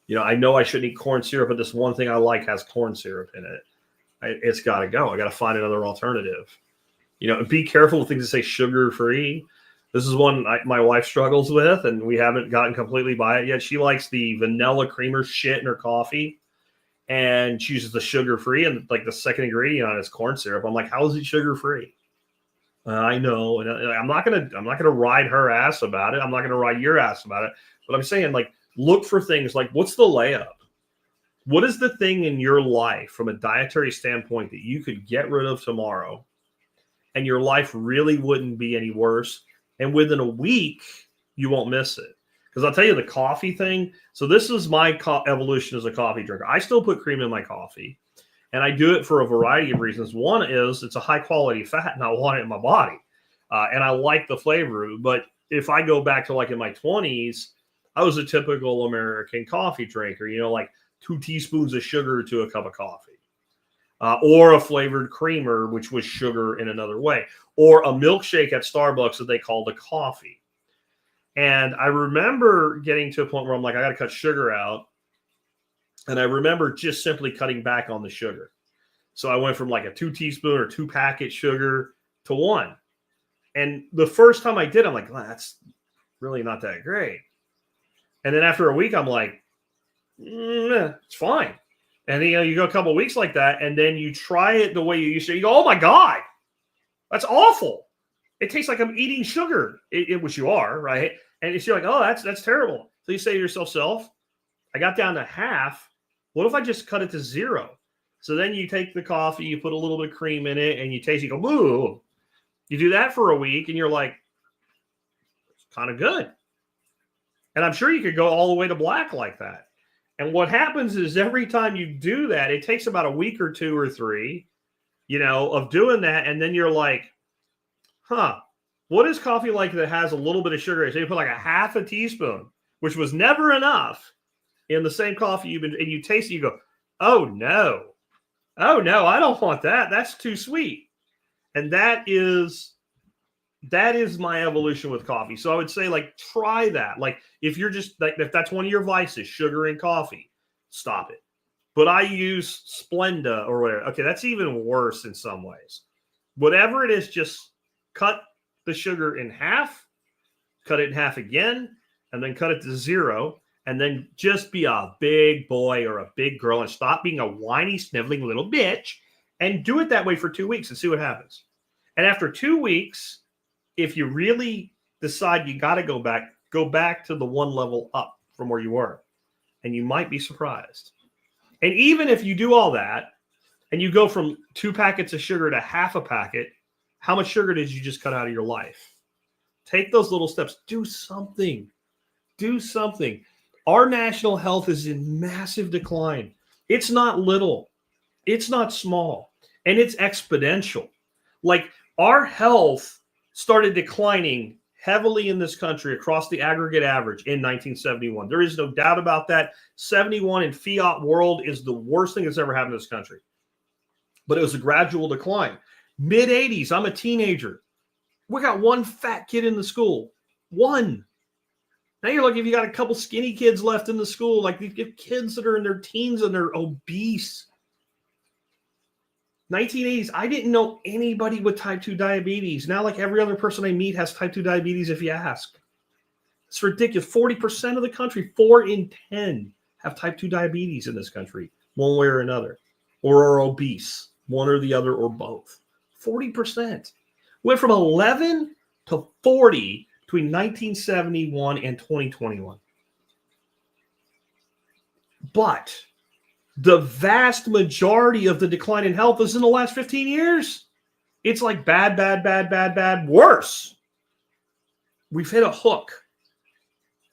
You know I shouldn't eat corn syrup, but this one thing I like has corn syrup in it. It's got to go. I got to find another alternative. You know, be careful with things that say sugar-free. This is one my wife struggles with, and we haven't gotten completely by it yet. She likes the vanilla creamer shit in her coffee, and she uses the sugar-free, and like the second ingredient on it is corn syrup. I'm like, how is it sugar-free? I know, and I'm not gonna ride her ass about it. I'm not gonna ride your ass about it. But I'm saying, like, look for things like, what's the layup? What is the thing in your life from a dietary standpoint that you could get rid of tomorrow, and your life really wouldn't be any worse? And within a week, you won't miss it. Because I'll tell you the coffee thing. So this is my evolution as a coffee drinker. I still put cream in my coffee. And I do it for a variety of reasons. One is it's a high quality fat and I want it in my body. And I like the flavor. But if I go back to like in my 20s, I was a typical American coffee drinker, you know, like 2 teaspoons of sugar to a cup of coffee. Or a flavored creamer, which was sugar in another way. Or a milkshake at Starbucks that they called a coffee. And I remember getting to a point where I'm like, I got to cut sugar out. And I remember just simply cutting back on the sugar. So I went from like a 2 teaspoon or 2 packet sugar to 1. And the first time I did, I'm like, well, that's really not that great. And then after a week, I'm like, it's fine. And then, you go a couple of weeks like that, and then you try it the way you used to. You go, oh my God, that's awful. It tastes like I'm eating sugar, which you are, right? And you're like, oh, that's terrible. So you say to yourself, I got down to half. What if I just cut it to 0? So then you take the coffee, you put a little bit of cream in it, and you taste it, you go, ooh. You do that for a week, and you're like, it's kind of good. And I'm sure you could go all the way to black like that. And what happens is every time you do that, it takes about a week or 2 or 3, of doing that. And then you're like, what is coffee like that has a little bit of sugar? So you put like a half a teaspoon, which was never enough, in the same coffee and you taste it, you go, oh no, I don't want that. That's too sweet. And that is my evolution with coffee. So I would say, like, try that. Like, if you're just like, if that's one of your vices, sugar and coffee, stop it. But I use Splenda or whatever. Okay, that's even worse in some ways. Whatever it is, just cut the sugar in half, cut it in half again, and then cut it to 0. And then just be a big boy or a big girl and stop being a whiny, sniveling little bitch, and do it that way for 2 weeks and see what happens. And after 2 weeks, if you really decide you got to go back to the one level up from where you were. And you might be surprised. And even if you do all that and you go from 2 packets of sugar to half a packet, how much sugar did you just cut out of your life? Take those little steps. Do something. Do something. Our national health is in massive decline. It's not little. It's not small. And it's exponential. Like, our health started declining heavily in this country across the aggregate average in 1971. There is no doubt about that. 71 in fiat world is the worst thing that's ever happened to this country. But it was a gradual decline. Mid-80s, I'm a teenager. We got 1 fat kid in the school. 1. Now you're lucky if you got a couple skinny kids left in the school. Like, you get kids that are in their teens and they're obese. 1980s, I didn't know anybody with type 2 diabetes. Now, like, every other person I meet has type 2 diabetes if you ask. It's ridiculous. 40% of the country, 4 in 10, have type 2 diabetes in this country, one way or another, or are obese, one or the other or both. 40%. Went from 11 to 40 between 1971 and 2021. But the vast majority of the decline in health is in the last 15 years. It's like bad, worse. We've hit a hook.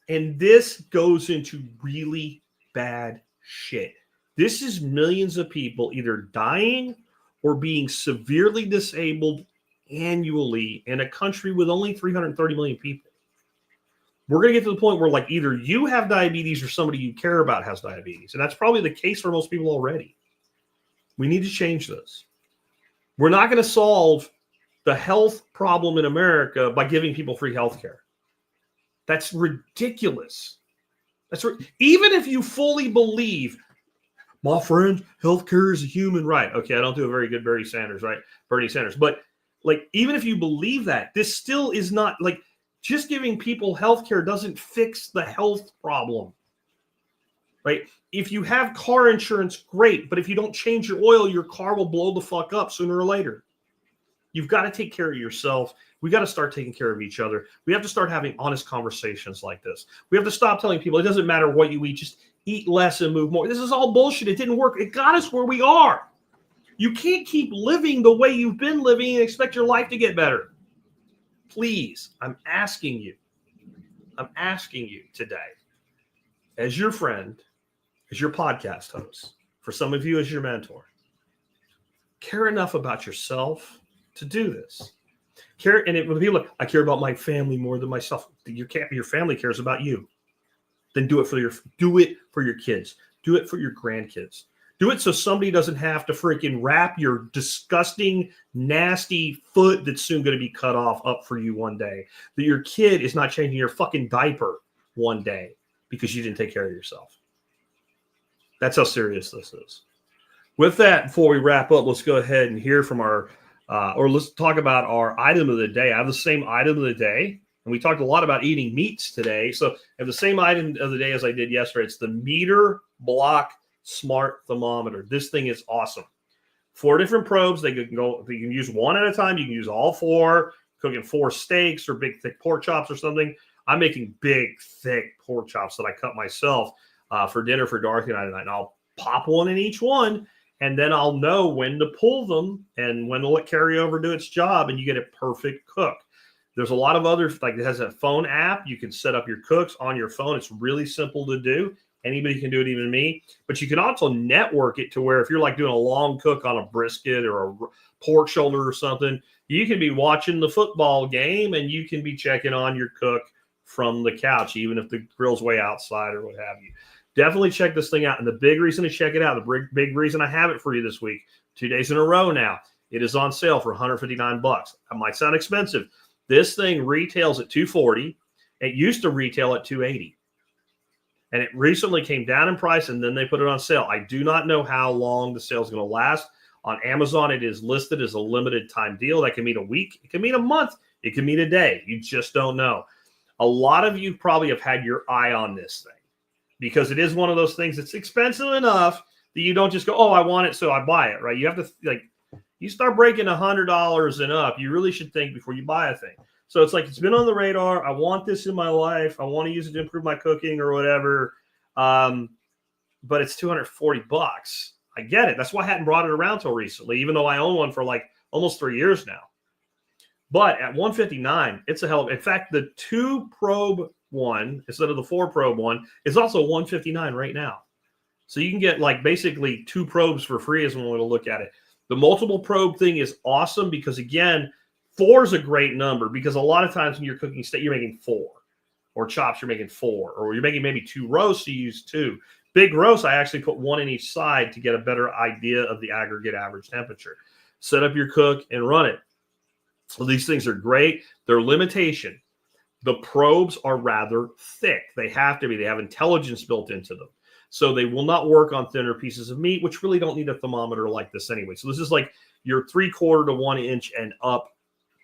And this goes into really bad shit. This is millions of people either dying or being severely disabled annually in a country with only 330 million people. We're going to get to the point where, like, either you have diabetes or somebody you care about has diabetes. And that's probably the case for most people already. We need to change this. We're not going to solve the health problem in America by giving people free health care. That's ridiculous. Even if you fully believe, my friend, healthcare is a human right. Okay, I don't do a very good Bernie Sanders. But, like, even if you believe that, this still is not, like, just giving people health care doesn't fix the health problem, right? If you have car insurance, great. But if you don't change your oil, your car will blow the fuck up sooner or later. You've got to take care of yourself. We got to start taking care of each other. We have to start having honest conversations like this. We have to stop telling people it doesn't matter what you eat, just eat less and move more. This is all bullshit. It didn't work. It got us where we are. You can't keep living the way you've been living and expect your life to get better. Please, I'm asking you today, as your friend, as your podcast host, for some of you as your mentor, care enough about yourself to do this. When people like, I care about my family more than myself. Your family cares about you. Then do it for your kids. Do it for your grandkids. Do it so somebody doesn't have to freaking wrap your disgusting, nasty foot that's soon going to be cut off up for you one day. That your kid is not changing your fucking diaper one day because you didn't take care of yourself. That's how serious this is. With that, before we wrap up, let's go ahead and hear from let's talk about our item of the day. I have the same item of the day, and we talked a lot about eating meats today. So I have the same item of the day as I did yesterday. It's the Meter Block Smart Thermometer. This thing is awesome. 4 different probes. You can use one at a time. You can use all 4. Cooking 4 steaks or big thick pork chops or something. I'm making big thick pork chops that I cut myself for dinner for Dorothy and I tonight. And I'll pop one in each one, and then I'll know when to pull them and when to let carry over do its job, and you get a perfect cook. There's a lot of other, like, it has a phone app. You can set up your cooks on your phone. It's really simple to do. Anybody can do it, even me. But you can also network it to where if you're like doing a long cook on a brisket or a pork shoulder or something, you can be watching the football game and you can be checking on your cook from the couch, even if the grill's way outside or what have you. Definitely check this thing out. And the big reason to check it out, the big reason I have it for you this week, 2 days in a row now, it is on sale for $159. That might sound expensive. This thing retails at $240. It used to retail at $280. And it recently came down in price, and then they put it on sale. I do not know how long the sale is going to last. On Amazon, it is listed as a limited time deal. That can mean a week. It can mean a month. It can mean a day. You just don't know. A lot of you probably have had your eye on this thing because it is one of those things that's expensive enough that you don't just go, oh, I want it, so I buy it, right? You have to, like, you start breaking $100 and up, you really should think before you buy a thing. So it's like, it's been on the radar. I want this in my life. I want to use it to improve my cooking or whatever. But it's $240. I get it. That's why I hadn't brought it around till recently, even though I own one for like almost 3 years now. But at $159, it's a hell of. In fact, the 2-probe one instead of the 4-probe one is also $159 right now. So you can get like basically 2 probes for free as one way to look at it. The multiple probe thing is awesome because, again, 4 is a great number because a lot of times when you're cooking steak, you're making 4, or chops, you're making 4, or you're making maybe 2 roasts, you use 2. Big roast, I actually put 1 in each side to get a better idea of the aggregate average temperature. Set up your cook and run it. So these things are great. Their limitation, the probes are rather thick. They have to be. They have intelligence built into them. So they will not work on thinner pieces of meat, which really don't need a thermometer like this anyway. So this is like your 3/4 to 1 inch and up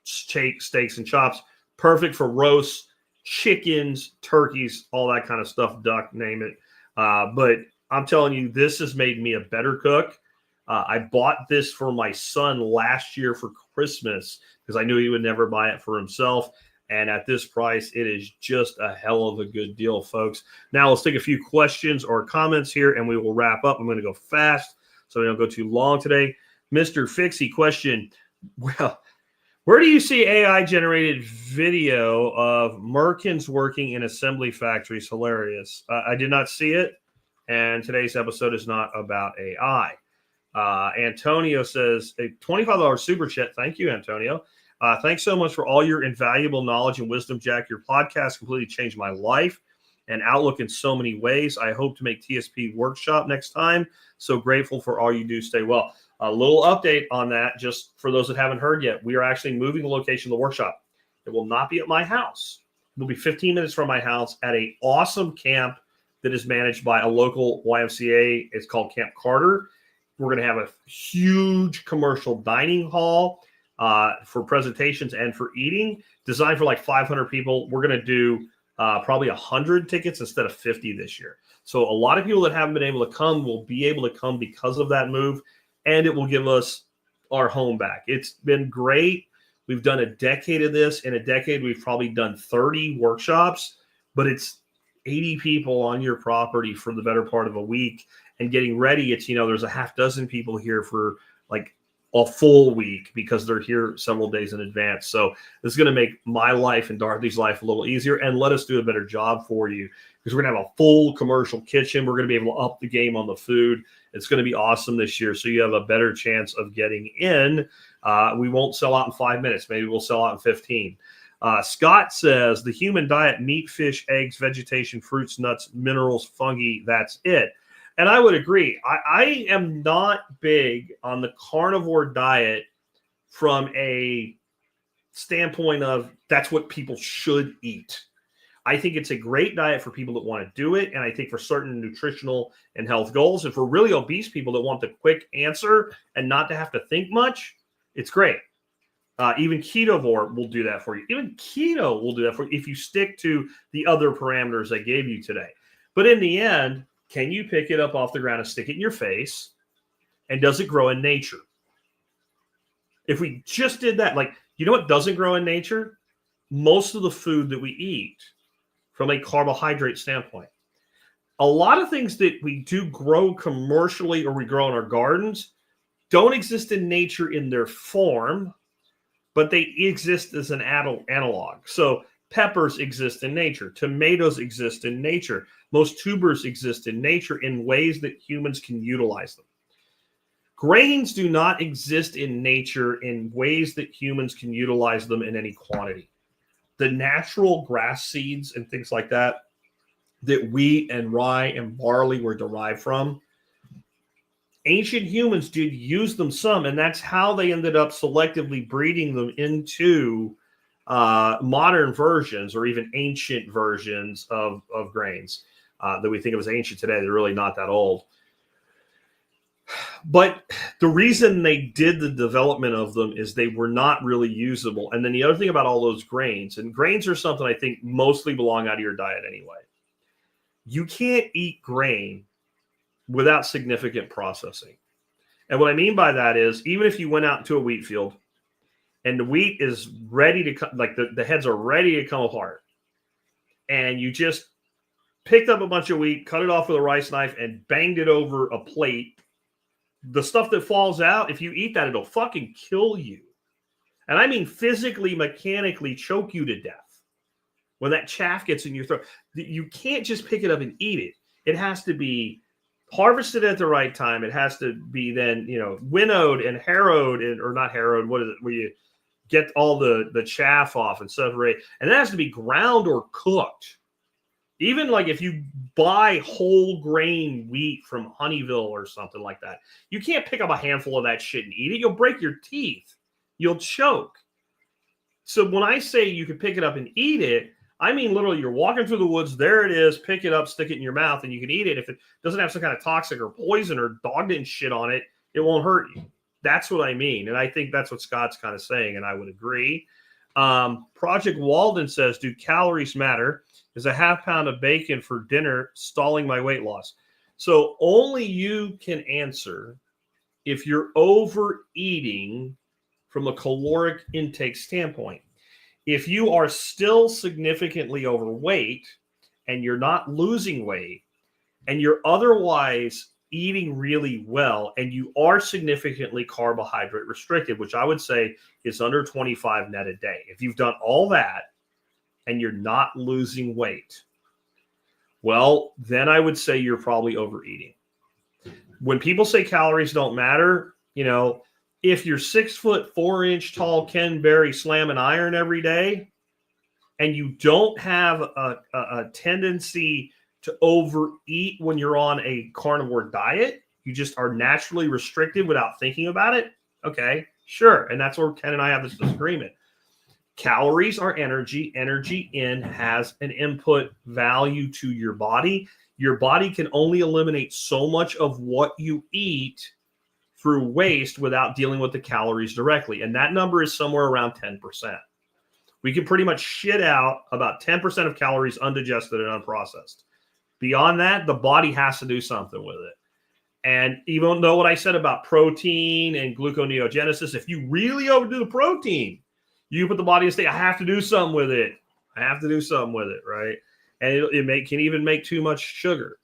steaks and chops. Perfect for roasts, chickens, turkeys, all that kind of stuff, duck, name it. But I'm telling you, this has made me a better cook. I bought this for my son last year for Christmas because I knew he would never buy it for himself. And at this price, it is just a hell of a good deal, folks. Now, let's take a few questions or comments here, and we will wrap up. I'm going to go fast so we don't go too long today. Mr. Fixie, question. Well, where do you see AI-generated video of Merkins working in assembly factories? Hilarious. I did not see it, and today's episode is not about AI. Antonio says, a $25 super chat. Thank you, Antonio. Thanks so much for all your invaluable knowledge and wisdom, Jack. Your podcast completely changed my life and outlook in so many ways. I hope to make TSP workshop next time. So grateful for all you do. Stay well. A little update on that, just for those that haven't heard yet. We are actually moving the location of the workshop. It will not be at my house. It will be 15 minutes from my house at an awesome camp that is managed by a local YMCA. It's called Camp Carter. We're going to have a huge commercial dining hall for presentations and for eating, designed for like 500 people. We're going to do probably 100 tickets instead of 50 this year. So a lot of people that haven't been able to come will be able to come because of that move, and it will give us our home back. It's been great. We've done a decade of this. In a decade, we've probably done 30 workshops, but it's 80 people on your property for the better part of a week. And getting ready, it's, there's a half dozen people here for like a full week because they're here several days in advance. So this is going to make my life and Dorothy's life a little easier and let us do a better job for you, because we're going to have a full commercial kitchen. We're going to be able to up the game on the food. It's going to be awesome this year. So you have a better chance of getting in. We won't sell out in 5 minutes. Maybe we'll sell out in 15. Scott says the human diet, meat, fish, eggs, vegetation, fruits, nuts, minerals, fungi, that's it. And I would agree. I am not big on the carnivore diet from a standpoint of that's what people should eat. I think it's a great diet for people that want to do it. And I think for certain nutritional and health goals, and for really obese people that want the quick answer and not to have to think much, it's great. Even ketovore will do that for you. Even keto will do that for you if you stick to the other parameters I gave you today. But in the end, can you pick it up off the ground and stick it in your face? And does it grow in nature? If we just did that, like, you know what doesn't grow in nature? Most of the food that we eat from a carbohydrate standpoint. A lot of things that we do grow commercially or we grow in our gardens don't exist in nature in their form, but they exist as an analog. So peppers exist in nature. Tomatoes exist in nature. Most tubers exist in nature in ways that humans can utilize them. Grains do not exist in nature in ways that humans can utilize them in any quantity. The natural grass seeds and things like that wheat and rye and barley were derived from, ancient humans did use them some, and that's how they ended up selectively breeding them into modern versions or even ancient versions of grains that we think of as ancient today. They're really not that old. But the reason they did the development of them is they were not really usable. And then the other thing about all those grains, and grains are something I think mostly belong out of your diet anyway. You can't eat grain without significant processing. And what I mean by that is, even if you went out into a wheat field and the wheat is ready to cut, like the heads are ready to come apart. And you just picked up a bunch of wheat, cut it off with a rice knife, and banged it over a plate. The stuff that falls out, if you eat that, it'll fucking kill you. And I mean physically, mechanically choke you to death when that chaff gets in your throat. You can't just pick it up and eat it. It has to be harvested at the right time. It has to be then, winnowed and harrowed, or not harrowed, what is it, where you get all the chaff off and separate. And it has to be ground or cooked. Even like if you buy whole grain wheat from Honeyville or something like that, you can't pick up a handful of that shit and eat it. You'll break your teeth. You'll choke. So when I say you can pick it up and eat it, I mean literally you're walking through the woods, there it is, pick it up, stick it in your mouth, and you can eat it. If it doesn't have some kind of toxic or poison or dog didn't shit on it, it won't hurt you. That's what I mean. And I think that's what Scott's kind of saying, and I would agree. Project Walden says, do calories matter? Is a half pound of bacon for dinner stalling my weight loss? So only you can answer if you're overeating from a caloric intake standpoint. If you are still significantly overweight and you're not losing weight and you're otherwise eating really well and you are significantly carbohydrate restricted, which I would say is under 25 net a day. If you've done all that and you're not losing weight, well, then I would say you're probably overeating. When people say calories don't matter, if you're 6'4" tall Ken Berry slamming iron every day and you don't have a tendency to overeat when you're on a carnivore diet, you just are naturally restricted without thinking about it, okay, sure. And that's where Ken and I have this disagreement. Calories are energy. Energy has an input value to your body. Your body can only eliminate so much of what you eat through waste without dealing with the calories directly. And that number is somewhere around 10%. We can pretty much shit out about 10% of calories undigested and unprocessed. Beyond that, the body has to do something with it. And even though what I said about protein and gluconeogenesis, if you really overdo the protein, you put the body in a state, I have to do something with it. Right? And it can even make too much sugar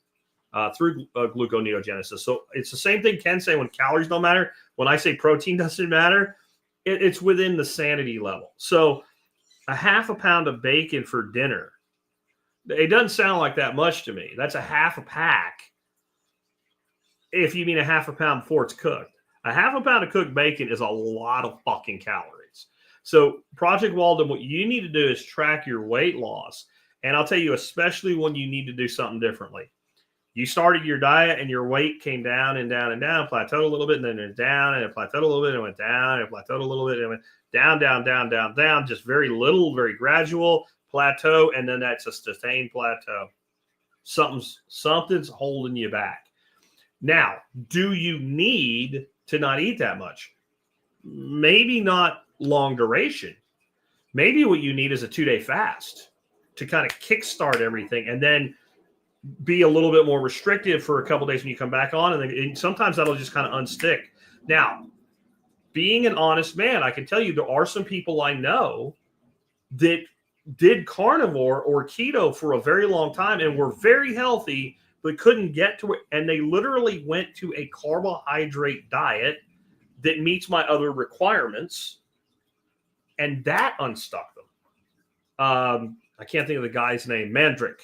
through gluconeogenesis. So it's the same thing Ken say when calories don't matter. When I say protein doesn't matter, it's within the sanity level. So a half a pound of bacon for dinner, it doesn't sound like that much to me. That's a half a pack if you mean a half a pound before it's cooked. A half a pound of cooked bacon is a lot of fucking calories. So Project Walden, what you need to do is track your weight loss. And I'll tell you, especially when you need to do something differently. You started your diet and your weight came down and down and down, plateaued a little bit, and then it down, and it plateaued a little bit, and it went down, and it plateaued a little bit, and it went down, down, down, down, down, just very little, very gradual plateau, and then that's a sustained plateau. Something's holding you back. Now, do you need to not eat that much? Maybe not long duration. Maybe what you need is a 2-day fast to kind of kickstart everything and then be a little bit more restrictive for a couple of days when you come back on. And sometimes that'll just kind of unstick. Now, being an honest man, I can tell you there are some people I know that did carnivore or keto for a very long time and were very healthy, but couldn't get to it. And they literally went to a carbohydrate diet that meets my other requirements. And that unstuck them. I can't think of the guy's name, Mandrick,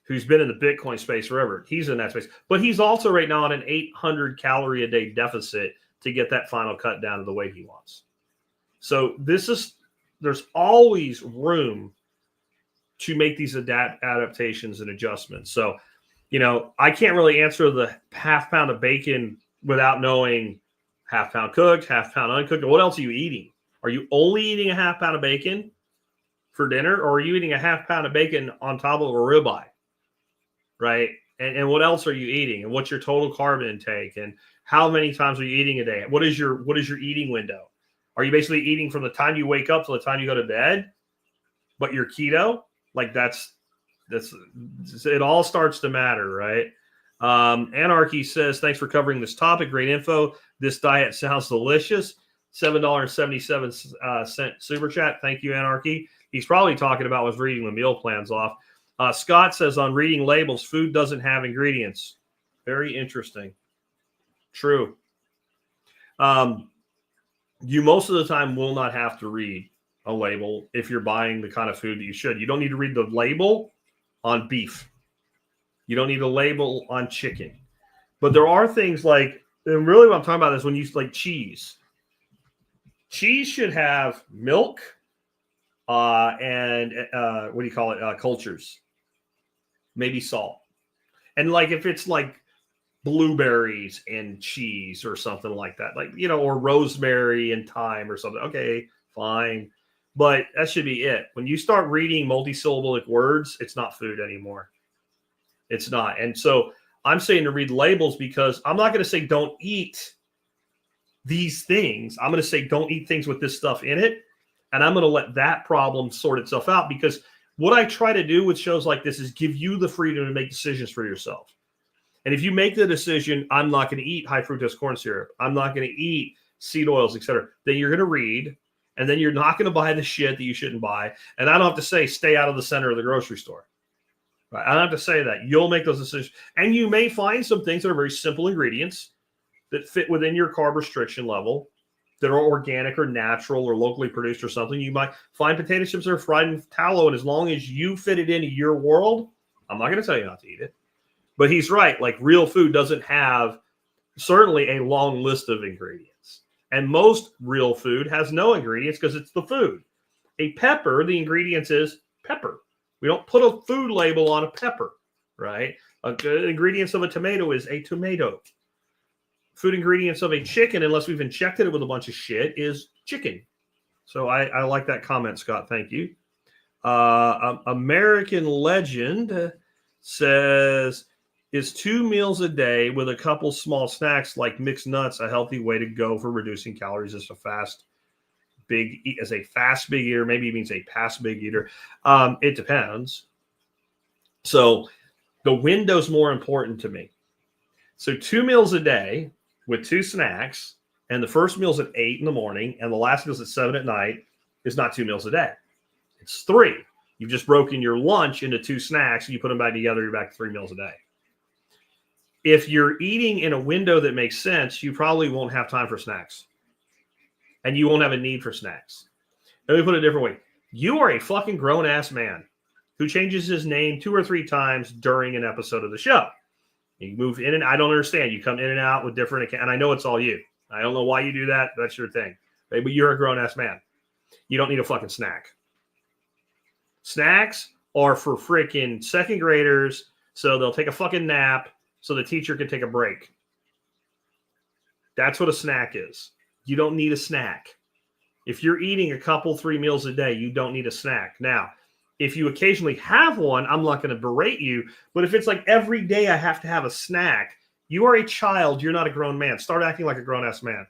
who's been in the Bitcoin space forever. He's in that space. But he's also right now on an 800 calorie a day deficit to get that final cut down to the weight he wants. So there's always room to make these adaptations and adjustments. So, I can't really answer the half pound of bacon without knowing half pound cooked, half pound uncooked. What else are you eating? Are you only eating a half pound of bacon for dinner, or are you eating a half pound of bacon on top of a ribeye? Right? And what else are you eating? And what's your total carb intake? And how many times are you eating a day? What is your eating window? Are you basically eating from the time you wake up to the time you go to bed, but you're keto? Like that's it all starts to matter, right? Anarchy says, thanks for covering this topic. Great info. This diet sounds delicious. $7.77 super chat. Thank you, Anarchy. He's probably talking about was reading the meal plans off. Scott says on reading labels, food doesn't have ingredients. Very interesting. True. You most of the time will not have to read a label if you're buying the kind of food that you should. You don't need to read the label on beef. You don't need a label on chicken. But there are things like, and really what I'm talking about is when you like cheese. Cheese should have milk and what do you call it? Cultures. Maybe salt. And like if it's like blueberries and cheese or something like that, like, you know, or rosemary and thyme or something. Okay, fine. But that should be it. When you start reading multisyllabic words, it's not food anymore. It's not. And so I'm saying to read labels because I'm not going to say don't eat these things. I'm going to say don't eat things with this stuff in it. And I'm going to let that problem sort itself out, because what I try to do with shows like this is give you the freedom to make decisions for yourself. And if you make the decision, I'm not going to eat high fructose corn syrup, I'm not going to eat seed oils, etc., then you're going to read, and then you're not going to buy the shit that you shouldn't buy. And I don't have to say stay out of the center of the grocery store. Right? I don't have to say that. You'll make those decisions. And you may find some things that are very simple ingredients that fit within your carb restriction level, that are organic or natural or locally produced or something. You might find potato chips that are fried in tallow, and as long as you fit it into your world, I'm not going to tell you not to eat it. But he's right. Like, real food doesn't have certainly a long list of ingredients. And most real food has no ingredients because it's the food. A pepper, the ingredients is pepper. We don't put a food label on a pepper, right? The ingredients of a tomato is a tomato. Food ingredients of a chicken, unless we've injected it with a bunch of shit, is chicken. So I like that comment, Scott. Thank you. American Legend says, is 2 meals a day with a couple small snacks like mixed nuts a healthy way to go for reducing calories as a fast big eater? Maybe it means a past big eater. It depends. So the window's more important to me. So 2 meals a day with 2 snacks, and the first meal's at 8 in the morning and the last meal's at 7 at night, is not 2 meals a day. It's 3. You've just broken your lunch into 2 snacks, and you put them back together, you're back to 3 meals a day. If you're eating in a window that makes sense, you probably won't have time for snacks. And you won't have a need for snacks. Let me put it a different way. You are a fucking grown-ass man who changes his name 2 or 3 times during an episode of the show. You move in and I don't understand. You come in and out with different accounts. And I know it's all you. I don't know why you do that. That's your thing. Okay? But you're a grown-ass man. You don't need a fucking snack. Snacks are for freaking second graders, so they'll take a fucking nap so the teacher can take a break. That's what a snack is. You don't need a snack. If you're eating a couple, 3 meals a day, you don't need a snack. Now, if you occasionally have one, I'm not going to berate you. But if it's like every day I have to have a snack, you are a child. You're not a grown man. Start acting like a grown-ass man.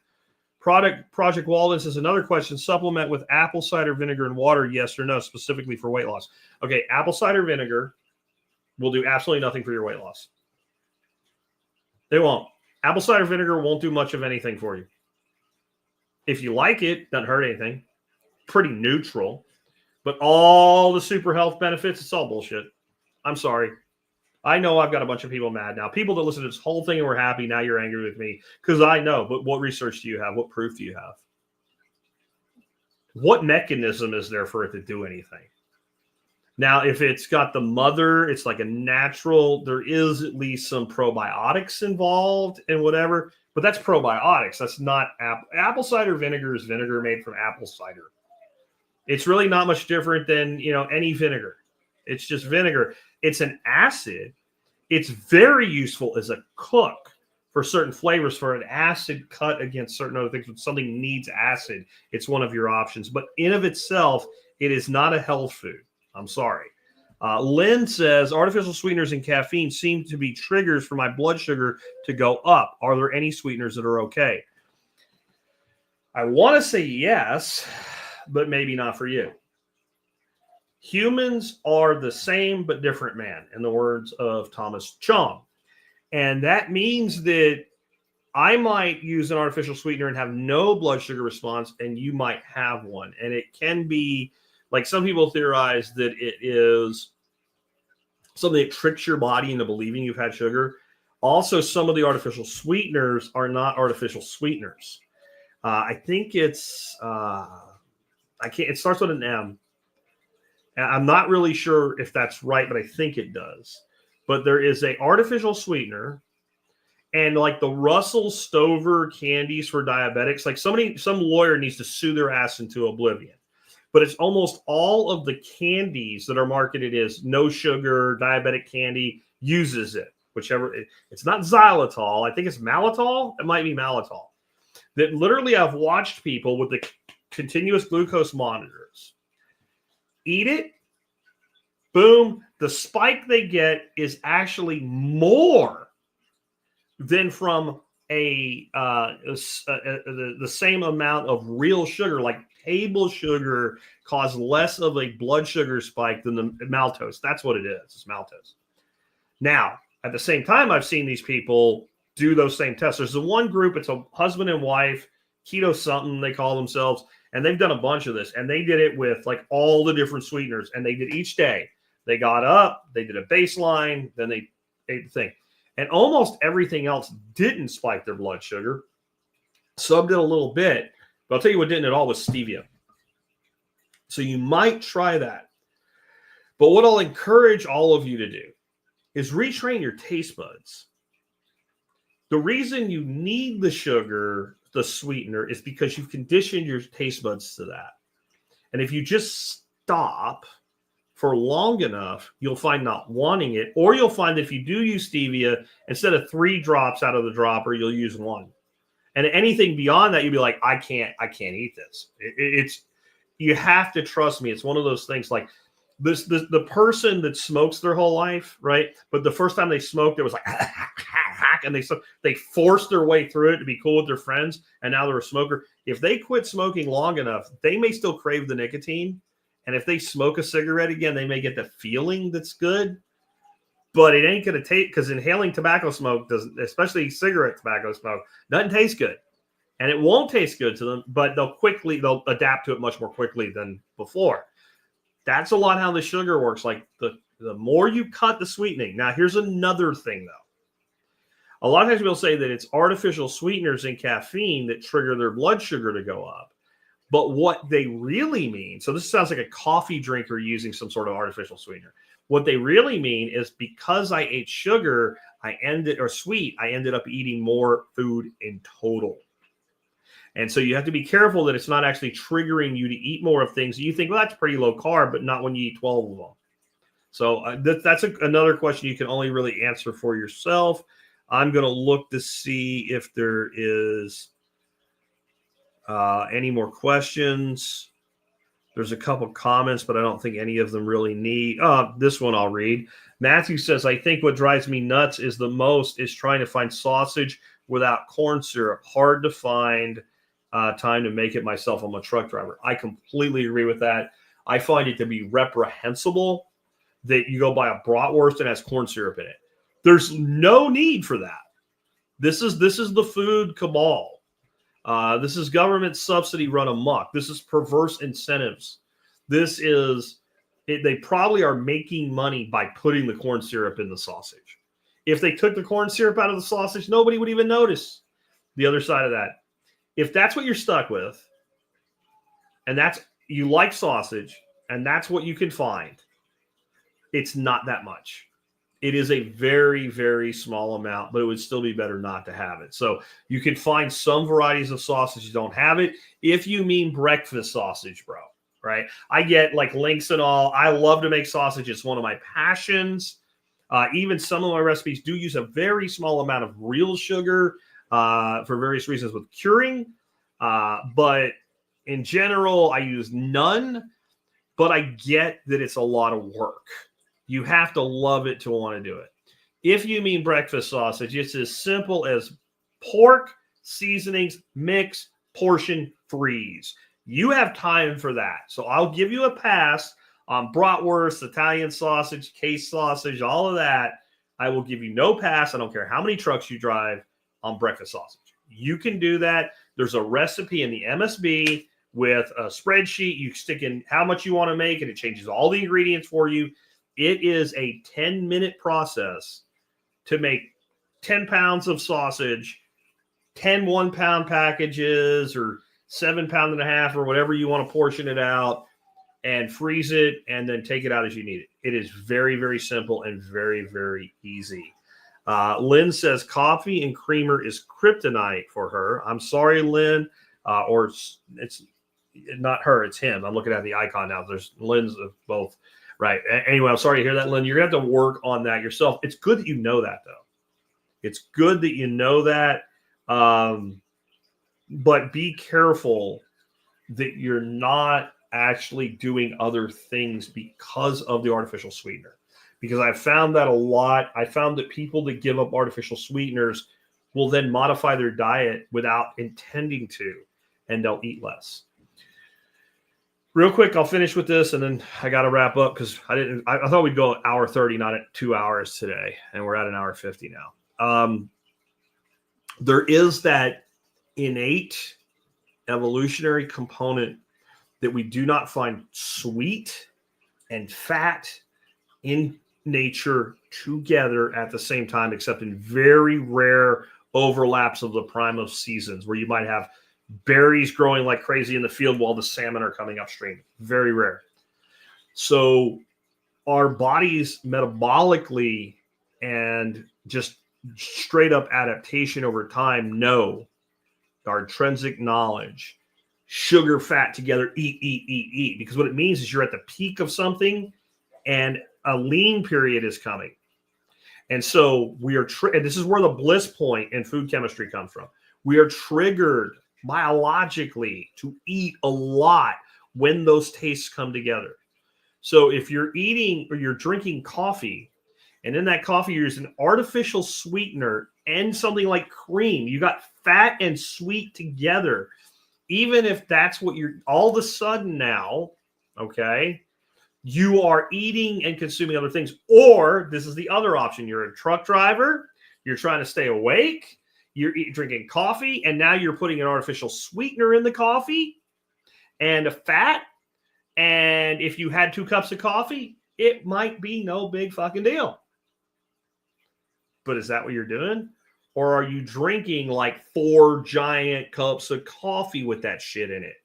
Project Walden says, another question, supplement with apple cider vinegar and water, yes or no, specifically for weight loss. Okay, apple cider vinegar will do absolutely nothing for your weight loss. They won't. Apple cider vinegar won't do much of anything for you. If you like it, doesn't hurt anything. Pretty neutral. But all the super health benefits, it's all bullshit. I'm sorry. I know I've got a bunch of people mad now. People that listen to this whole thing and were happy, now you're angry with me. Because I know, but what research do you have? What proof do you have? What mechanism is there for it to do anything? Now, if it's got the mother, it's like a natural, there is at least some probiotics involved and whatever. But that's probiotics. That's not apple. Apple cider vinegar is vinegar made from apple cider. It's really not much different than, any vinegar. It's just vinegar. It's an acid. It's very useful as a cook for certain flavors, for an acid cut against certain other things. When something needs acid, it's one of your options. But in of itself, it is not a health food. I'm sorry. Lynn says, artificial sweeteners and caffeine seem to be triggers for my blood sugar to go up. Are there any sweeteners that are okay? I want to say yes, but maybe not for you. Humans are the same but different, man, in the words of Thomas Chong. And that means that I might use an artificial sweetener and have no blood sugar response, and you might have one. And it can be like some people theorize that it is something that tricks your body into believing you've had sugar. Also, some of the artificial sweeteners are not artificial sweeteners. I think it's, it starts with an M. I'm not really sure if that's right, but I think it does. But there is a artificial sweetener, and like the Russell Stover candies for diabetics, like some lawyer needs to sue their ass into oblivion. But it's almost all of the candies that are marketed as no sugar diabetic candy uses it. It's not xylitol. I think it's malitol. It might be malitol. That literally I've watched people with the continuous glucose monitors eat it. Boom. The spike they get is actually more than from the same amount of real sugar, like table sugar cause less of a blood sugar spike than the maltose. That's what it is. It's maltose. Now, at the same time, I've seen these people do those same tests. There's the one group, it's a husband and wife, keto something they call themselves, and they've done a bunch of this, and they did it with like all the different sweeteners, and they did each day. They got up, they did a baseline, then they ate the thing. And almost everything else didn't spike their blood sugar. Some did a little bit, but I'll tell you what didn't at all was stevia. So you might try that. But what I'll encourage all of you to do is retrain your taste buds. The reason you need the sugar, the sweetener, is because you've conditioned your taste buds to that. And if you just stop for long enough, you'll find not wanting it, or you'll find that if you do use stevia, instead of 3 drops out of the dropper, you'll use 1. And anything beyond that, you'll be like, I can't eat this. You have to trust me. It's one of those things like the person that smokes their whole life, right? But the first time they smoked, it was like, and they forced their way through it to be cool with their friends, and now they're a smoker. If they quit smoking long enough, they may still crave the nicotine. And if they smoke a cigarette again, they may get the feeling that's good, but it ain't going to taste, because inhaling tobacco smoke doesn't, especially cigarette tobacco smoke, doesn't taste good. And it won't taste good to them, but they'll adapt to it much more quickly than before. That's a lot how the sugar works. Like the more you cut the sweetening. Now, here's another thing, though. A lot of times people say that it's artificial sweeteners and caffeine that trigger their blood sugar to go up. But what they really mean, so this sounds like a coffee drinker using some sort of artificial sweetener. What they really mean is because I ate sugar, I ended up eating more food in total. And so you have to be careful that it's not actually triggering you to eat more of things. You think, well, that's pretty low carb, but not when you eat 12 of them. So that's another question you can only really answer for yourself. I'm going to look to see if there is any more questions. There's a couple comments, but I don't think any of them really need. This one I'll read. Matthew says, I think what drives me nuts is trying to find sausage without corn syrup. Hard to find time to make it myself. I'm a truck driver. I completely agree with that. I find it to be reprehensible that you go buy a bratwurst and has corn syrup in it. There's no need for that. This is the food cabal. This is government subsidy run amok. This is perverse incentives. They probably are making money by putting the corn syrup in the sausage. If they took the corn syrup out of the sausage, nobody would even notice. The other side of that, if that's what you're stuck with, and you like sausage, and that's what you can find, it's not that much. It is a very, very small amount, but it would still be better not to have it. So you can find some varieties of sausage that don't have it. If you mean breakfast sausage, bro, right? I get like links and all. I love to make sausage. It's one of my passions. Even some of my recipes do use a very small amount of real sugar for various reasons with curing. But in general, I use none. But I get that it's a lot of work. You have to love it to want to do it. If you mean breakfast sausage, it's as simple as pork, seasonings, mix, portion, freeze. You have time for that. So I'll give you a pass on bratwurst, Italian sausage, case sausage, all of that. I will give you no pass. I don't care how many trucks you drive on breakfast sausage. You can do that. There's a recipe in the MSB with a spreadsheet. You stick in how much you want to make, and it changes all the ingredients for you. It is a 10-minute process to make 10 pounds of sausage, 10 1-pound packages, or 7 pound and a half, or whatever you want to portion it out, and freeze it, and then take it out as you need it. It is very, very simple and very, very easy. Lynn says coffee and creamer is kryptonite for her. I'm sorry, Lynn, or it's not her, it's him. I'm looking at the icon now. There's Lynn's of both. Right. Anyway, I'm sorry to hear that, Lynn. You're going to have to work on that yourself. It's good that you know that, though. It's good that you know that. But be careful that you're not actually doing other things because of the artificial sweetener. Because I've found that a lot. I found that people that give up artificial sweeteners will then modify their diet without intending to, and they'll eat less. Real quick, I'll finish with this, and then I got to wrap up because I thought we'd go 1:30, not at 2 hours today, and we're at 1:50 now. There is that innate evolutionary component that we do not find sweet and fat in nature together at the same time, except in very rare overlaps of the prime of seasons where you might have berries growing like crazy in the field while the salmon are coming upstream. Very rare. So our bodies metabolically and just straight up adaptation over time know, our intrinsic knowledge, sugar, fat together, eat. Because what it means is you're at the peak of something and a lean period is coming. And so we are, and this is where the bliss point in food chemistry comes from. We are triggered biologically to eat a lot when those tastes come together. So if you're eating or you're drinking coffee, and in that coffee you're using artificial sweetener and something like cream, you got fat and sweet together. Even if that's what you're, all of a sudden now, okay, you are eating and consuming other things. Or this is the other option. You're a truck driver, you're trying to stay awake, you're drinking coffee, and now you're putting an artificial sweetener in the coffee and a fat. And if you had 2 cups of coffee, it might be no big fucking deal. But is that what you're doing? Or are you drinking like 4 giant cups of coffee with that shit in it?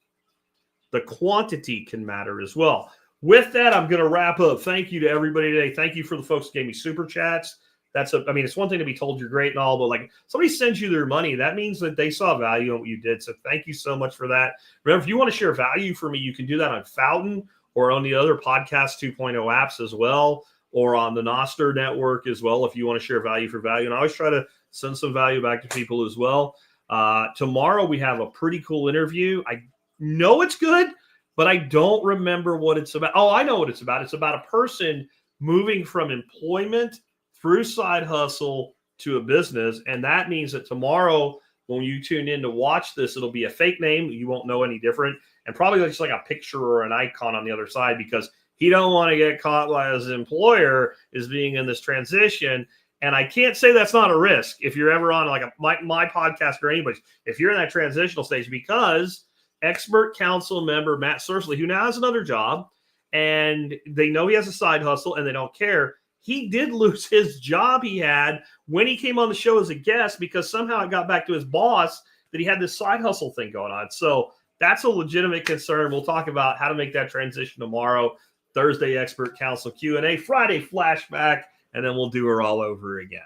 The quantity can matter as well. With that, I'm going to wrap up. Thank you to everybody today. Thank you for the folks who gave me super chats. I mean, it's one thing to be told you're great and all, but like somebody sends you their money, that means that they saw value in what you did. So thank you so much for that. Remember, if you want to share value for me, you can do that on Fountain or on the other Podcast 2.0 apps as well, or on the Noster network as well, if you want to share value for value. And I always try to send some value back to people as well. Tomorrow we have a pretty cool interview. I know it's good, but I don't remember what it's about. Oh, I know what it's about. It's about a person moving from employment through side hustle to a business. And that means that tomorrow, when you tune in to watch this, it'll be a fake name. You won't know any different. And probably just like a picture or an icon on the other side, because he don't want to get caught by his employer as being in this transition. And I can't say that's not a risk if you're ever on like my podcast or anybody's, if you're in that transitional stage, because expert council member Matt Sursley, who now has another job, and they know he has a side hustle and they don't care. He did lose his job he had when he came on the show as a guest, because somehow it got back to his boss that he had this side hustle thing going on. So that's a legitimate concern. We'll talk about how to make that transition tomorrow. Thursday, expert council Q&A, Friday, flashback, and then we'll do her all over again.